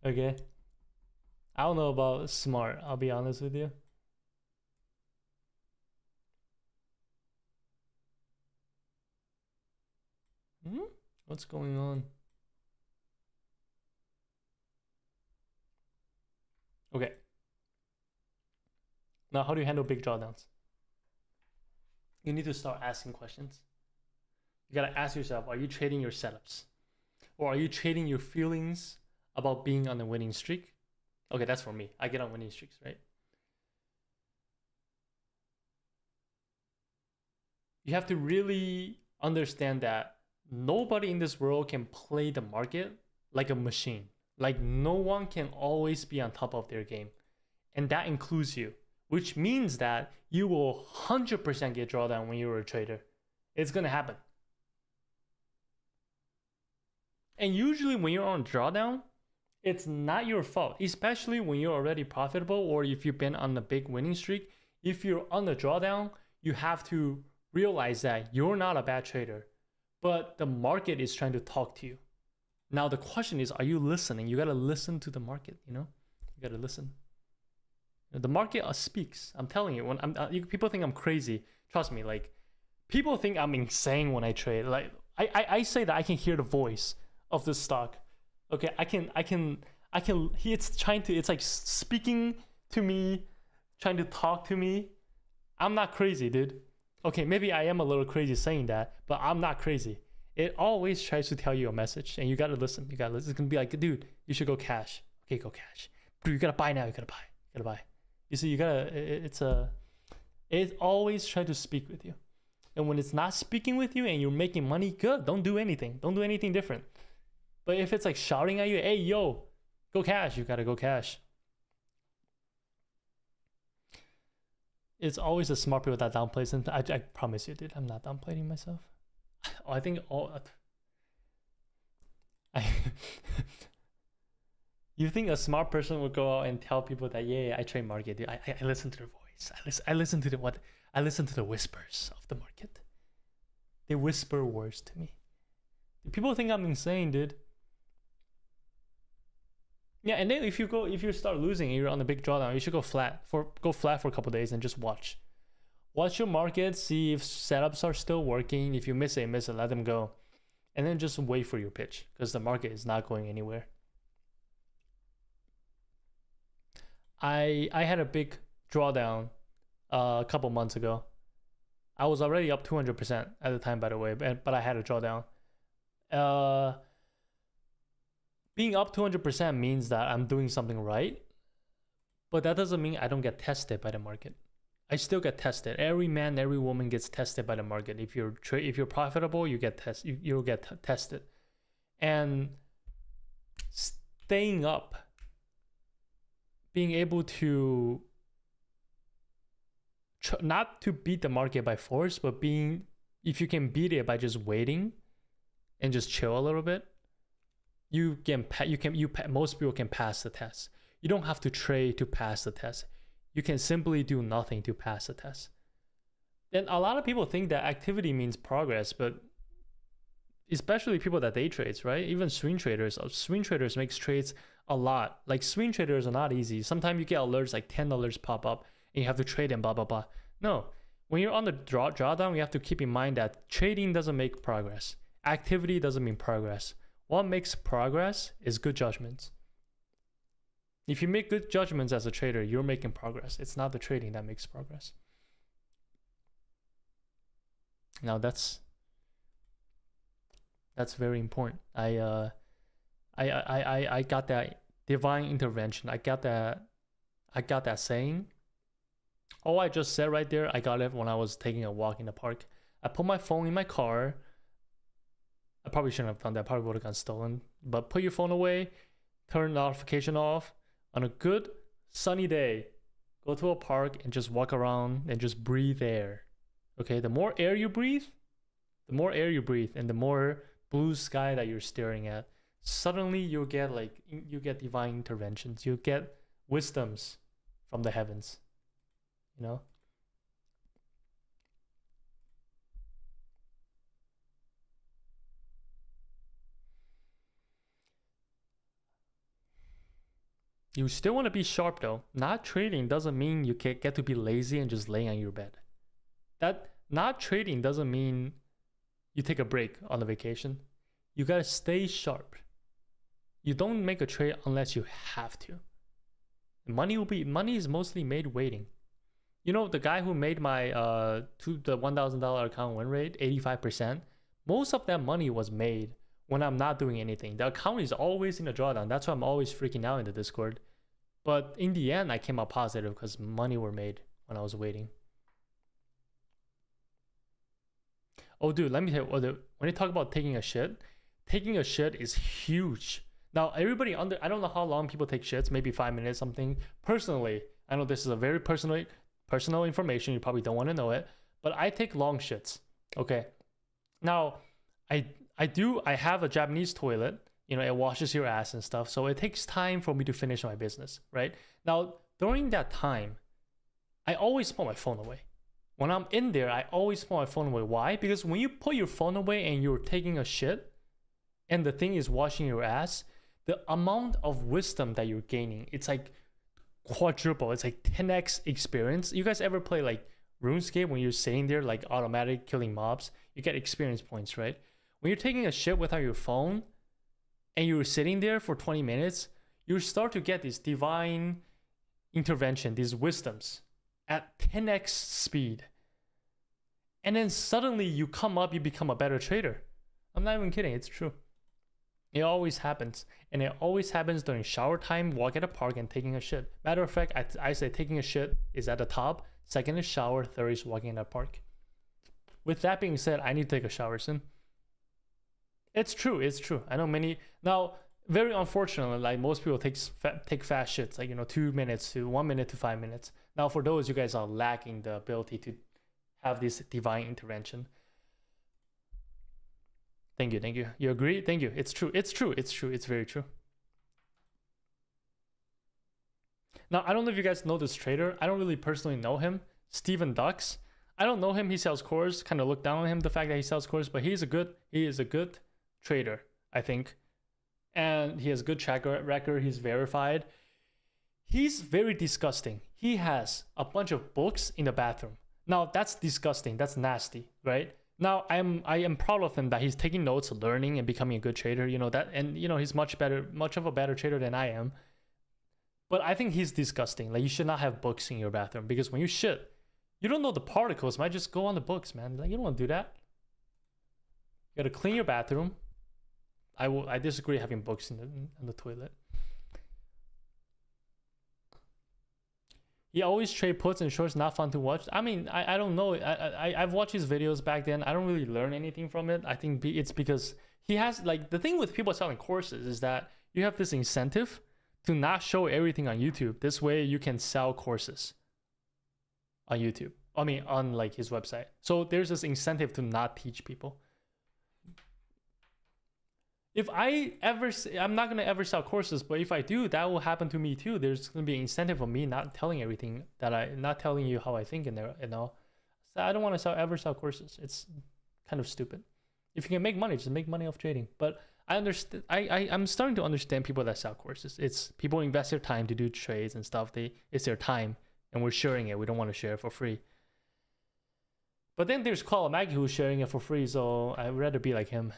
Okay? I don't know about smart, I'll be honest with you. What's going on? Okay. Now, how do you handle big drawdowns? You need to start asking questions. You gotta ask yourself, are you trading your setups? Or are you trading your feelings about being on a winning streak? Okay, that's for me. I get on winning streaks, right? You have to really understand that nobody in this world can play the market like a machine. Like no one can always be on top of their game. And that includes you, which means that you will 100% get drawdown when you're a trader. It's gonna happen. And usually when you're on drawdown, it's not your fault, especially when you're already profitable or if you've been on a big winning streak. If you're on the drawdown, you have to realize that you're not a bad trader, but the market is trying to talk to you. Now the question is, are you listening? You gotta listen to the market, you know? You gotta listen. The market speaks. I'm telling you, when people think I'm crazy. Trust me, like people think I'm insane when I trade. Like I say that I can hear the voice of the stock. Okay, I can. It's like speaking to me, trying to talk to me. I'm not crazy, dude. Okay, maybe I am a little crazy saying that, but I'm not crazy. It always tries to tell you a message, and you gotta listen. You gotta listen. It's gonna be like, dude, you should go cash. Okay, go cash. Dude, you gotta buy now. You gotta buy. You gotta buy. You see, you gotta. It always try to speak with you, and when it's not speaking with you and you're making money, good. Don't do anything. Don't do anything different. But if it's like shouting at you, hey, yo, go cash, you gotta go cash. It's always the smart people that downplays, and I promise you, dude, I'm not downplaying myself. I think you think a smart person would go out and tell people that, yeah, I trade market, dude. I listen to their voice. I listen to the whispers of the market. They whisper words to me. People think I'm insane, dude. Yeah, and then if you start losing and you're on a big drawdown, you should go flat for a couple days and just watch. Watch your market, see if setups are still working. If you miss it, let them go. And then just wait for your pitch because the market is not going anywhere. I had a big drawdown a couple months ago. I was already up 200% at the time, by the way, but I had a drawdown. Being up 200% means that I'm doing something right, but that doesn't mean I don't get tested by the market. I still get tested. Every man, every woman gets tested by the market. If you're profitable, you get you'll get tested. And staying up, being able to not to beat the market by force, but if you can beat it by just waiting and just chill a little bit, most people can pass the test. You don't have to trade to pass the test. You can simply do nothing to pass the test. And a lot of people think that activity means progress, but especially people that day trades, right? Even swing traders makes trades a lot. Like swing traders are not easy. Sometimes you get alerts like $10 pop up and you have to trade and blah, blah, blah. No, when you're on the drawdown, you have to keep in mind that trading doesn't make progress. Activity doesn't mean progress. What makes progress is good judgments. If you make good judgments as a trader, you're making progress. It's not the trading that makes progress. Now that's very important. I got that divine intervention. I got that saying. All I just said right there, I got it when I was taking a walk in the park. I put my phone in my car. I probably shouldn't have done that. I probably would have gotten stolen. But put your phone away, turn notification off. On a good sunny day, go to a park and just walk around and just breathe air. Okay, the more air you breathe, and the more blue sky that you're staring at, suddenly you get divine interventions. You get wisdoms from the heavens. You know? You still want to be sharp though. Not trading doesn't mean you get to be lazy and just lay on your bed. That not trading doesn't mean you take a break on a vacation. You gotta stay sharp. You don't make a trade unless you have to. Money is mostly made waiting. You know, the guy who made my the $1,000 account win rate 85%, most of that money was made when I'm not doing anything. The account is always in a drawdown. That's why I'm always freaking out in the Discord. But in the end, I came out positive because money were made when I was waiting. Oh, dude, let me tell you, when you talk about taking a shit is huge. Now, everybody I don't know how long people take shits, maybe 5 minutes, something. Personally, I know this is a very personal information. You probably don't want to know it, but I take long shits. Okay. Now, I have a Japanese toilet. It washes your ass and stuff. So it takes time for me to finish my business, right? Now, during that time, I always put my phone away. When I'm in there, I always put my phone away. Why? Because when you put your phone away and you're taking a shit, and the thing is washing your ass, the amount of wisdom that you're gaining, it's like quadruple. It's like 10x experience. You guys ever play like RuneScape when you're sitting there like automatic killing mobs? You get experience points, right? When you're taking a shit without your phone and you're sitting there for 20 minutes, you start to get this divine intervention, these wisdoms at 10x speed. And then suddenly you become a better trader. I'm not even kidding, it's true. It always happens. And it always happens during shower time, walk at a park, and taking a shit. Matter of fact, I say taking a shit is at the top, second is shower, third is walking in a park. With that being said, I need to take a shower soon. It's true. I know many. Now, very unfortunately, like most people take fast shits, like 2 minutes to 1 minute to 5 minutes. Now, for those, you guys are lacking the ability to have this divine intervention. Thank you. You agree? Thank you. It's true. It's very true. Now, I don't know if you guys know this trader. I don't really personally know him. Steven Dux. I don't know him. He sells cores. Kind of look down on him, the fact that he sells cores, but he is a good trader, I think. And he has good track record. He's verified. He's very disgusting. He has a bunch of books in the bathroom. Now, that's disgusting. That's nasty, right? Now, I am proud of him that he's taking notes, learning, and becoming a good trader. He's much of a better trader than I am. But I think he's disgusting. Like, you should not have books in your bathroom, because when you shit, you don't know the particles might just go on the books, man. Like, you don't want to do that. You gotta clean your bathroom. I disagree having books in the toilet. He always trade puts and shorts, not fun to watch. I mean, I don't know. I've watched his videos back then. I don't really learn anything from it. I think it's because he has, like, the thing with people selling courses is that you have this incentive to not show everything on YouTube. This way you can sell courses on YouTube. I mean, on like his website. So there's this incentive to not teach people. If I'm not gonna ever sell courses, but if I do, that will happen to me too. There's gonna be an incentive of me not telling everything not telling you how I think in there, So I don't want to ever sell courses. It's kind of stupid. If you can make money, just make money off trading. But I understand. I'm starting to understand people that sell courses. It's people invest their time to do trades and stuff. It's their time, and we're sharing it. We don't want to share it for free. But then there's Koala Maggie who's sharing it for free, so I'd rather be like him.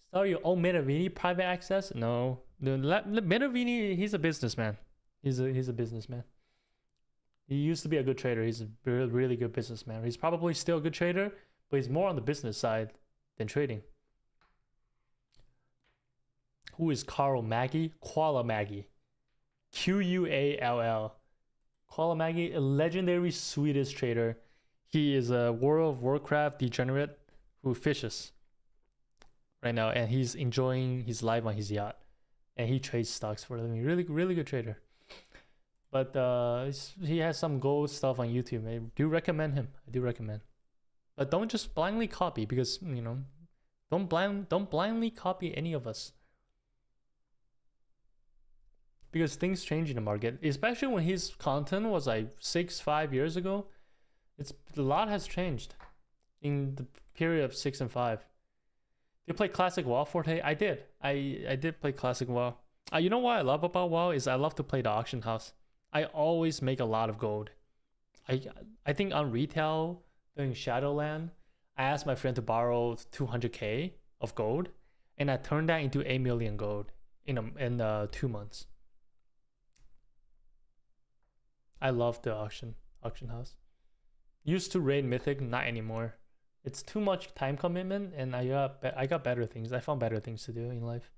Start your own MetaVini private access? No. MetaVini, he's a businessman. He's a businessman. He used to be a good trader. He's a really good businessman. He's probably still a good trader, but he's more on the business side than trading. Who is Carl Maggie? Koala Maggie. Quall. Koala Maggie, a legendary Swedish trader. He is a World of Warcraft degenerate who fishes right now, and he's enjoying his life on his yacht, and he trades stocks for a living. Really good trader. But he has some gold stuff on YouTube. I do recommend him. But don't just blindly copy, because don't blindly copy any of us, because things change in the market, especially when his content was like 5 years ago. A lot has changed in the period of 6 and 5. You play classic WoW, Forte? I did. I did play classic WoW. You know what I love about WoW is I love to play the auction house. I always make a lot of gold. I think on retail during Shadowland, I asked my friend to borrow 200k of gold, and I turned that into 8 million gold in 2 months. I love the auction house. Used to raid Mythic, not anymore. It's too much time commitment, and I got better things. I found better things to do in life.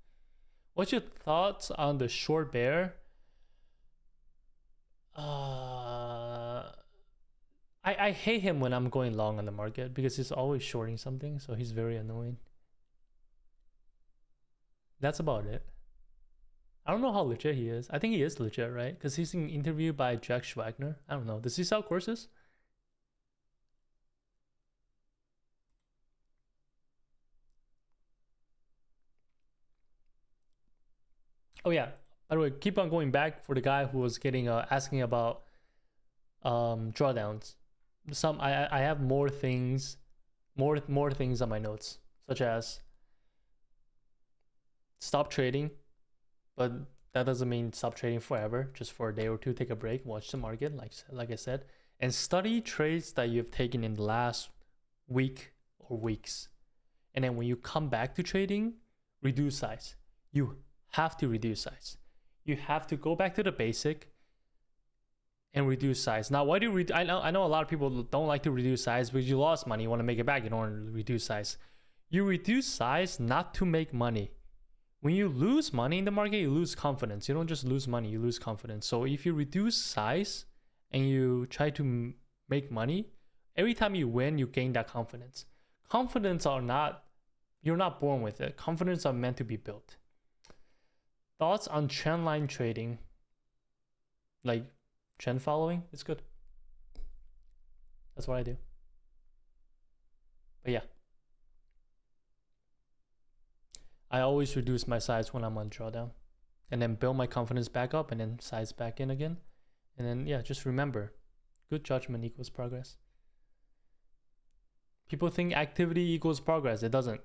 What's your thoughts on the short bear? I hate him when I'm going long on the market because he's always shorting something, so he's very annoying. That's about it. I don't know how legit he is. I think he is legit, right? Because he's in interview by Jack Schwagner. I don't know. Does he sell courses? Oh yeah. By the way, keep on going back for the guy who was getting asking about drawdowns. I have more things on my notes, such as stop trading, but that doesn't mean stop trading forever. Just for a day or two, take a break, watch the market, like I said, and study trades that you've taken in the last week or weeks. And then when you come back to trading, reduce size. You have to reduce size. You have to go back to the basic and reduce size. Now, why do you I know a lot of people don't like to reduce size because you lost money, you want to make it back, you don't want to reduce size. You reduce size not to make money. When you lose money in the market, you lose confidence. You don't just lose money, you lose confidence. So if you reduce size and you try to make money, every time you win, you gain that confidence. Confidence you're not born with it. Confidence are meant to be built. Thoughts on trendline trading? Like trend following? It's good. That's what I do. But yeah. I always reduce my size when I'm on drawdown. And then build my confidence back up and then size back in again. And then, yeah, just remember, good judgment equals progress. People think activity equals progress. It doesn't.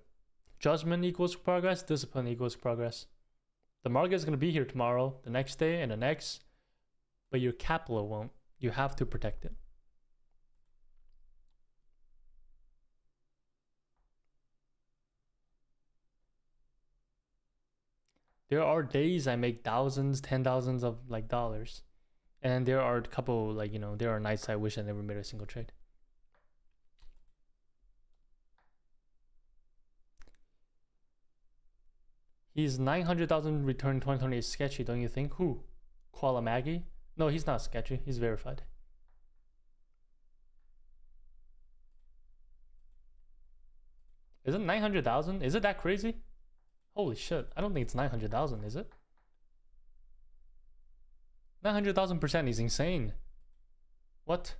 Judgment equals progress. Discipline equals progress. The market is going to be here tomorrow, the next day, and the next. But your capital won't. You have to protect it. There are days I make thousands, 10,000s of like dollars. And there are a couple, like, you know, there are nights I wish I never made a single trade. He's 900,000 return 2020 is sketchy, don't you think? Who? Koala Maggie? No, he's not sketchy. He's verified. Is it 900,000? Is it that crazy? Holy shit. I don't think it's 900,000, is it? 900,000% is insane. What?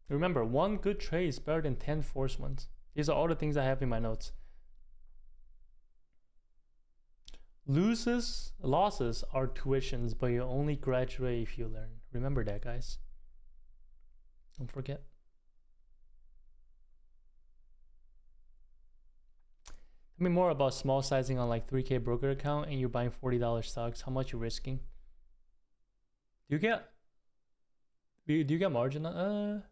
Remember, one good trade is better than 10 forced ones. These are all the things I have in my notes. Losses are tuitions, but you only graduate if you learn. Remember that, guys. Don't forget. Tell me more about small sizing on like 3K broker account and you're buying $40 stocks. How much you risking? Do you get margin?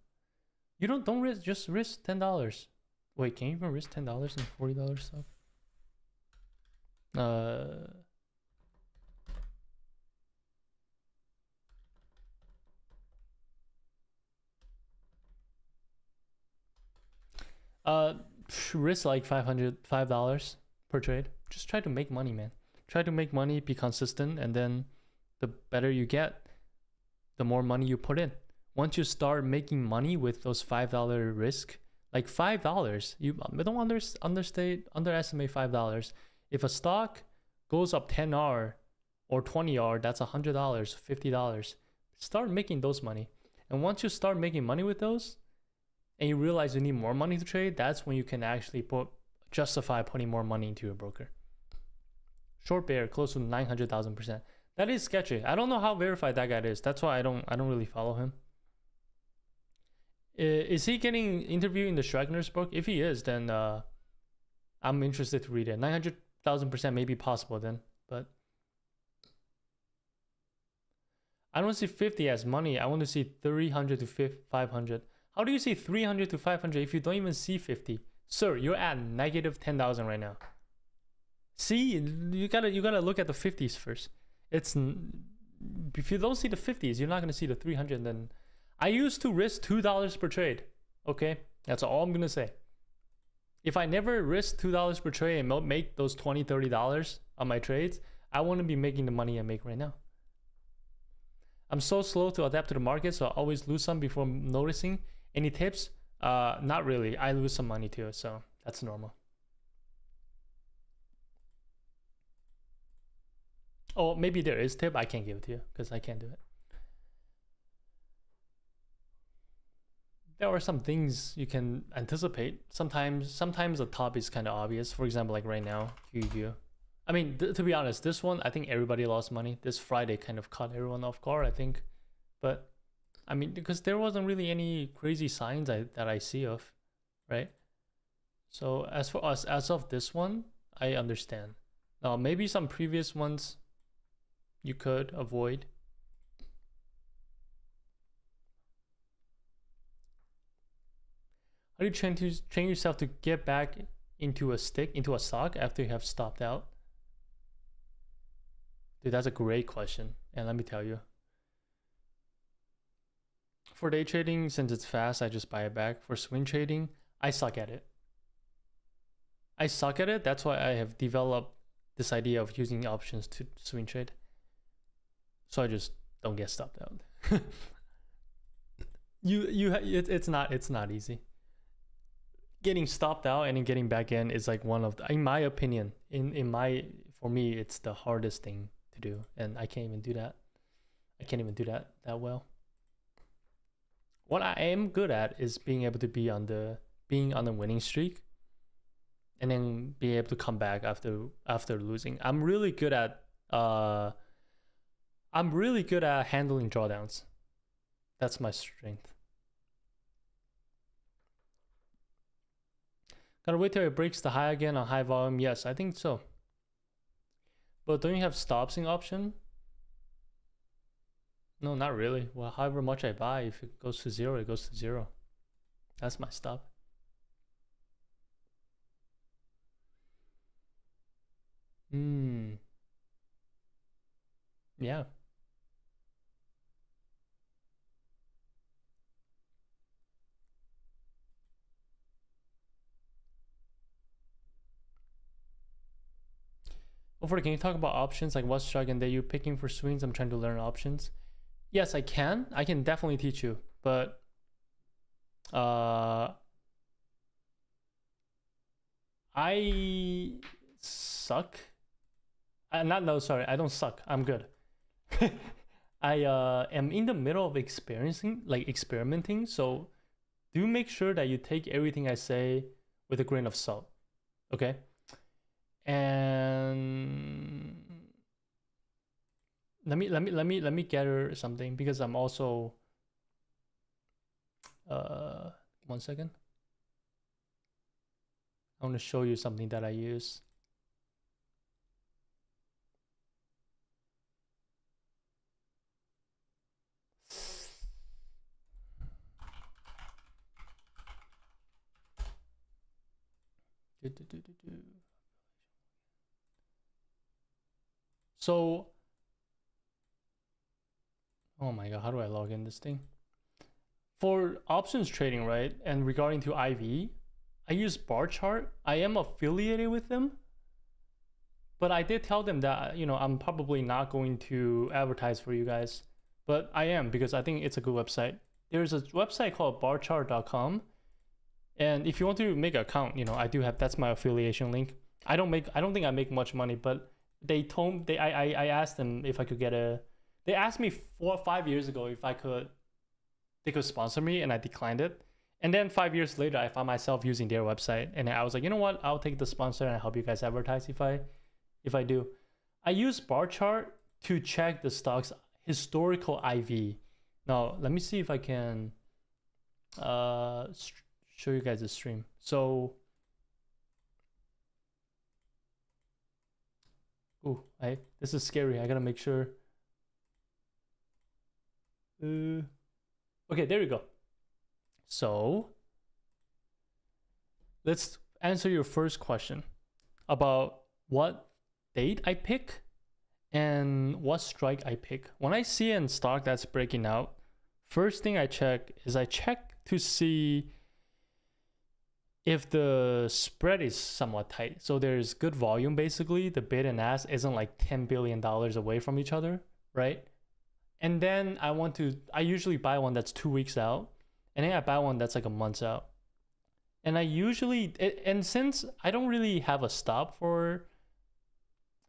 You don't risk, just risk $10. Wait, can you even risk $10 in $40 stuff? Risk like $5 per trade. Just try to make money, man. Try to make money, be consistent, and then the better you get, the more money you put in. Once you start making money with those $5 risk, like $5, you don't underestimate $5. If a stock goes up 10R or 20R, that's $100, $50. Start making those money. And once you start making money with those, and you realize you need more money to trade, that's when you can actually justify putting more money into your broker. Short bear close to 900,000%. That is sketchy. I don't know how verified that guy is. That's why I don't really follow him. Is he getting interviewed in the Schwagner's book? If he is, then I'm interested to read it. 900,000% may be possible then, but I don't see 50 as money. I want to see 300 to 500. How do you see 300 to 500 if you don't even see 50? Sir, you're at negative 10,000 right now. See, you gotta look at the 50s first. It's if you don't see the 50s, you're not gonna see the 300. Then I used to risk $2 per trade. Okay, that's all I'm gonna say. If I never risk $2 per trade and make those $20, $30 on my trades, I wouldn't be making the money I make right now. I'm so slow to adapt to the market, so I always lose some before noticing. Any tips? Not really. I lose some money too, so that's normal. Oh, maybe there is tip. I can't give it to you because I can't do it. There are some things you can anticipate. Sometimes the top is kind of obvious. For example, like right now, QQ. I mean, to be honest, this one, I think everybody lost money. This Friday kind of caught everyone off guard, I think. But, I mean, because there wasn't really any crazy signs that I see of, right? So, as for us, as of this one, I understand. Now, maybe some previous ones you could avoid. How do you train yourself to get back into a stock after you have stopped out? Dude, that's a great question. And let me tell you. For day trading, since it's fast, I just buy it back. For swing trading, I suck at it. That's why I have developed this idea of using options to swing trade. So I just don't get stopped out. It's not easy. Getting stopped out and then getting back in is like one of the, in my opinion, for me, it's the hardest thing to do, and I can't even do that. I can't even do that well. What I am good at is being able to be on the winning streak, and then being able to come back after losing. I'm really good at handling drawdowns. That's my strength. Gotta wait till it breaks the high again on high volume. Yes, I think so. But don't you have stopsing option? No, not really. Well, however much I buy, if it goes to zero, it goes to zero. That's my stop. Yeah. Over, can you talk about options? Like what strike and day you picking for swings? I'm trying to learn options. Yes, I can. I can definitely teach you, but I suck. I don't suck. I'm good. I am in the middle of experimenting. So do make sure that you take everything I say with a grain of salt. Okay? And let me gather something, because I'm also 1 second. I want to show you something that I use. So, oh my god, how do I log in this thing? For options trading, right? And regarding to IV, I use bar chart. I am affiliated with them, but I did tell them that, you know, I'm probably not going to advertise for you guys, but I am, because I think it's a good website. There's a website called barchart.com, and if you want to make an account, you know, that's my affiliation link. I don't think I make much money, but I asked them if I could get they asked me 4 or 5 years ago if they could sponsor me, and I declined it. And then 5 years later, I found myself using their website, and I was like, you know what? I'll take the sponsor and help you guys advertise if I do. I use bar chart to check the stock's historical IV. Now, let me see if I can show you guys the stream. So, this is scary. I gotta make sure. Okay, there we go. So, let's answer your first question about what date I pick and what strike I pick. When I see a stock that's breaking out, first thing I check to see if the spread is somewhat tight. So there's good volume basically. The bid and ask isn't like $10 billion away from each other, right? And then I usually buy one that's 2 weeks out, and then I buy one that's like a month out. And and since I don't really have a stop for,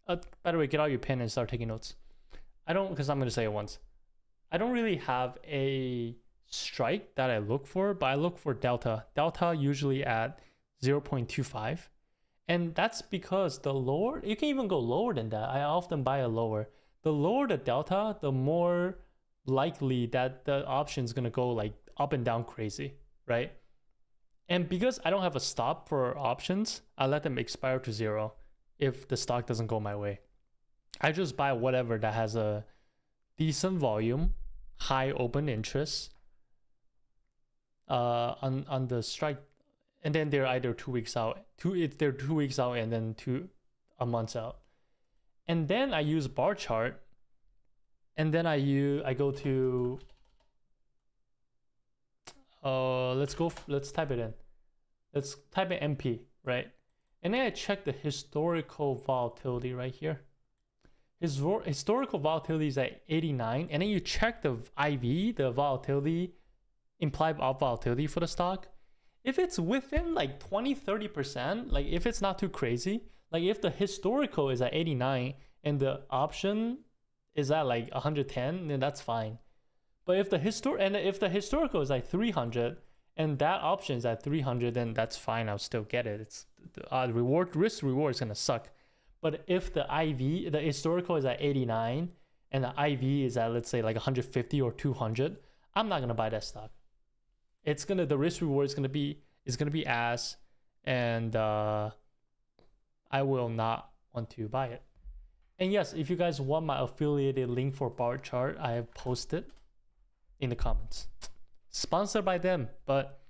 by the way, get out your pen and start taking notes. Because I'm going to say it once. I don't really have a strike that I look for, but I look for delta. Delta usually at 0.25. And that's because the lower, you can even go lower than that. I often buy a lower. The lower the delta, the more likely that the option is going to go like up and down crazy, right? And because I don't have a stop for options, I let them expire to 0 if the stock doesn't go my way. I just buy whatever that has a decent volume, high open interest on the strike, and then they're either 2 weeks out. If they're 2 weeks out and then a month out. And then I use bar chart, and then I go to let's type it in. Let's type in MP, right? And then I check the historical volatility right here. Historical volatility is at 89, and then you check the IV, the volatility, implied volatility for the stock. If it's within like 20-30%, like if it's not too crazy, like if the historical is at 89 and the option is at like 110, then that's fine. But if the historical is like 300 and that option is at 300, then that's fine. I'll still get it. It's the risk reward is gonna suck. But if the historical is at 89 and the IV is at, let's say, like 150 or 200, I'm not gonna buy that stock. The risk reward is gonna be ass, and I will not want to buy it. And yes, if you guys want my affiliated link for bar chart, I have posted in the comments. Sponsored by them, but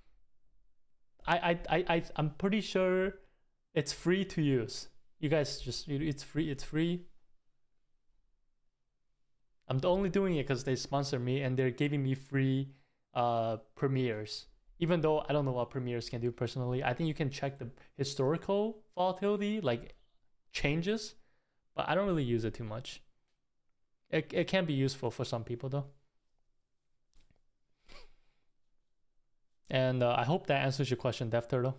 I'm pretty sure it's free to use. You guys it's free. I'm only doing it because they sponsor me and they're giving me free premieres. Even though I don't know what premieres can do personally, I think you can check the historical volatility, like changes, but I don't really use it too much. It can be useful for some people though. And I hope that answers your question, Death Turtle.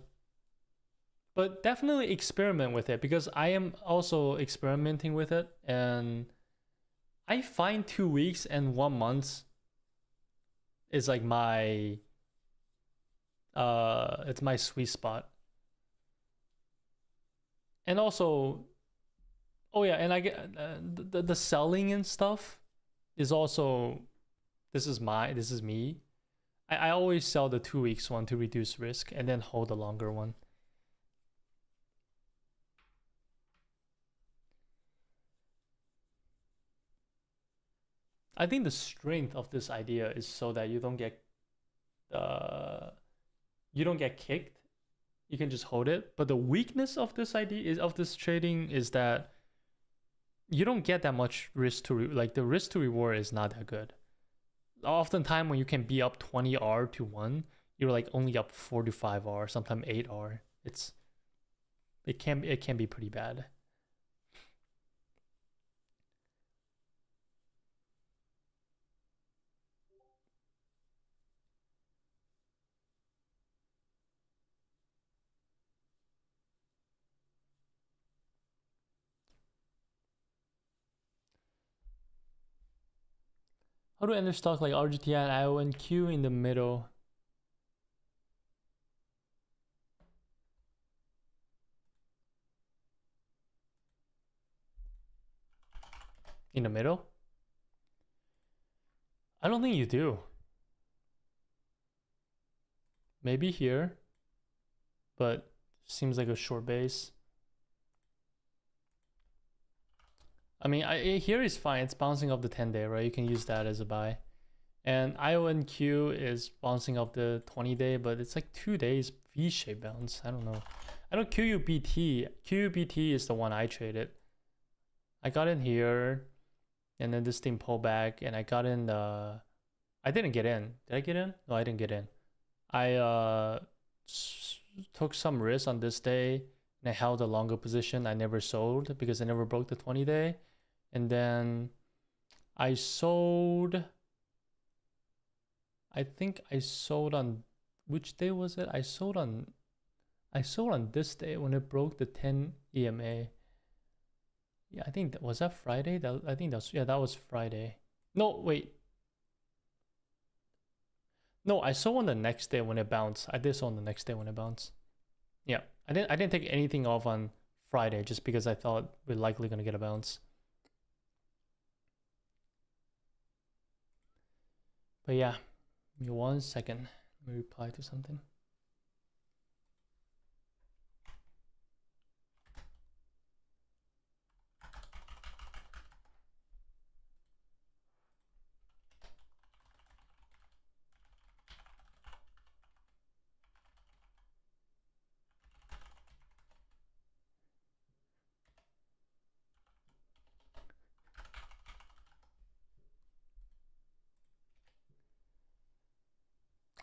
But definitely experiment with it, because I am also experimenting with it, and I find 2 weeks and 1 month is like my it's my sweet spot. And also, oh yeah, and I get the selling and stuff is also, this is me. I always sell the 2 weeks one to reduce risk and then hold the longer one. I think the strength of this idea is so that you don't get kicked. You can just hold it. But the weakness of this trading is that you don't get that much risk the risk to reward is not that good. Oftentimes when you can be up 20 R to 1, you're like only up 4 to 5 R, sometimes 8 R. It can be pretty bad. How to enter stock like RGTI and IONQ in the middle? In the middle? I don't think you do. Maybe here, but seems like a short base. I mean, here is fine. It's bouncing off the 10-day, right? You can use that as a buy. And IONQ is bouncing off the 20-day, but it's like 2 days V-shape bounce. I don't know. I know QUBT. QUBT is the one I traded. I got in here, and then this thing pulled back, and I got in the. I didn't get in. Did I get in? No, I didn't get in. I took some risk on this day, and I held a longer position. I never sold because I never broke the 20-day, and then I sold. I think I sold on which day was it? I sold on this day when it broke the 10 EMA. Yeah, I think that was that Friday. I think that's that was Friday. No, wait. No, I saw on the next day when it bounced. I did saw on the next day when it bounced. Yeah, I didn't take anything off on Friday just because I thought we're likely gonna get a bounce. But yeah, give me 1 second. Let me reply to something.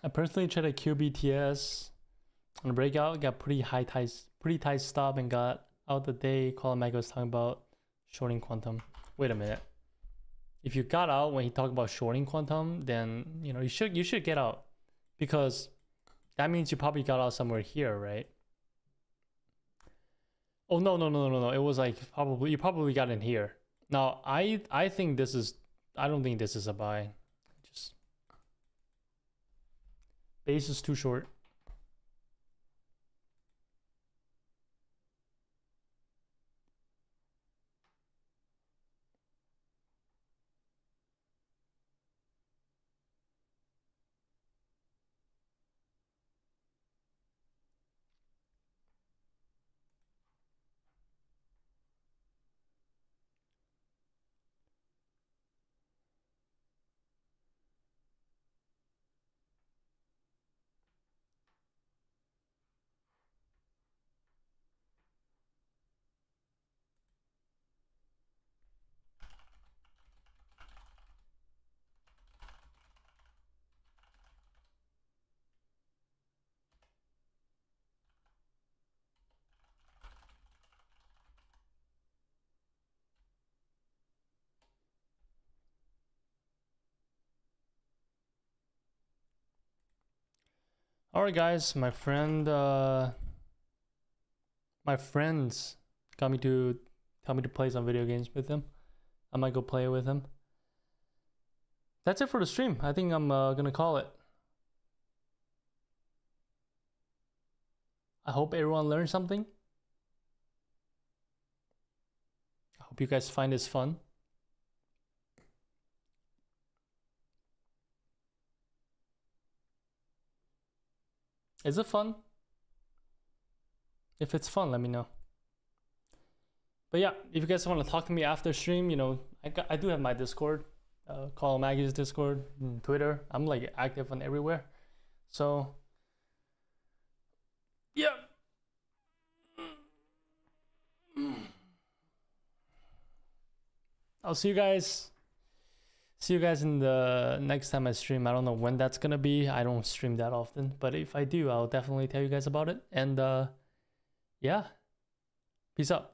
I personally tried a QBTS on a breakout, got pretty tight stop, and got out the day. Colin Mega was talking about shorting quantum. Wait a minute. If you got out when he talked about shorting quantum, then you should get out, because that means you probably got out somewhere here, right? Oh no. It was like you probably got in here. Now I think this is. I don't think this is a buy. Just base is too short. All right, guys, my friends got me to tell me to play some video games with him. I might go play with him. That's it for the stream. I think I'm gonna call it. I hope everyone learned something. I hope you guys find this fun. Is it fun? If it's fun, let me know. But yeah, if you guys want to talk to me after stream, I do have my Discord, Call Maggie's Discord, and Twitter. I'm like active on everywhere. So yeah. I'll see you guys. See you guys in the next time I stream. I don't know when that's gonna be. I don't stream that often, but if I do, I'll definitely tell you guys about it. And yeah, peace out.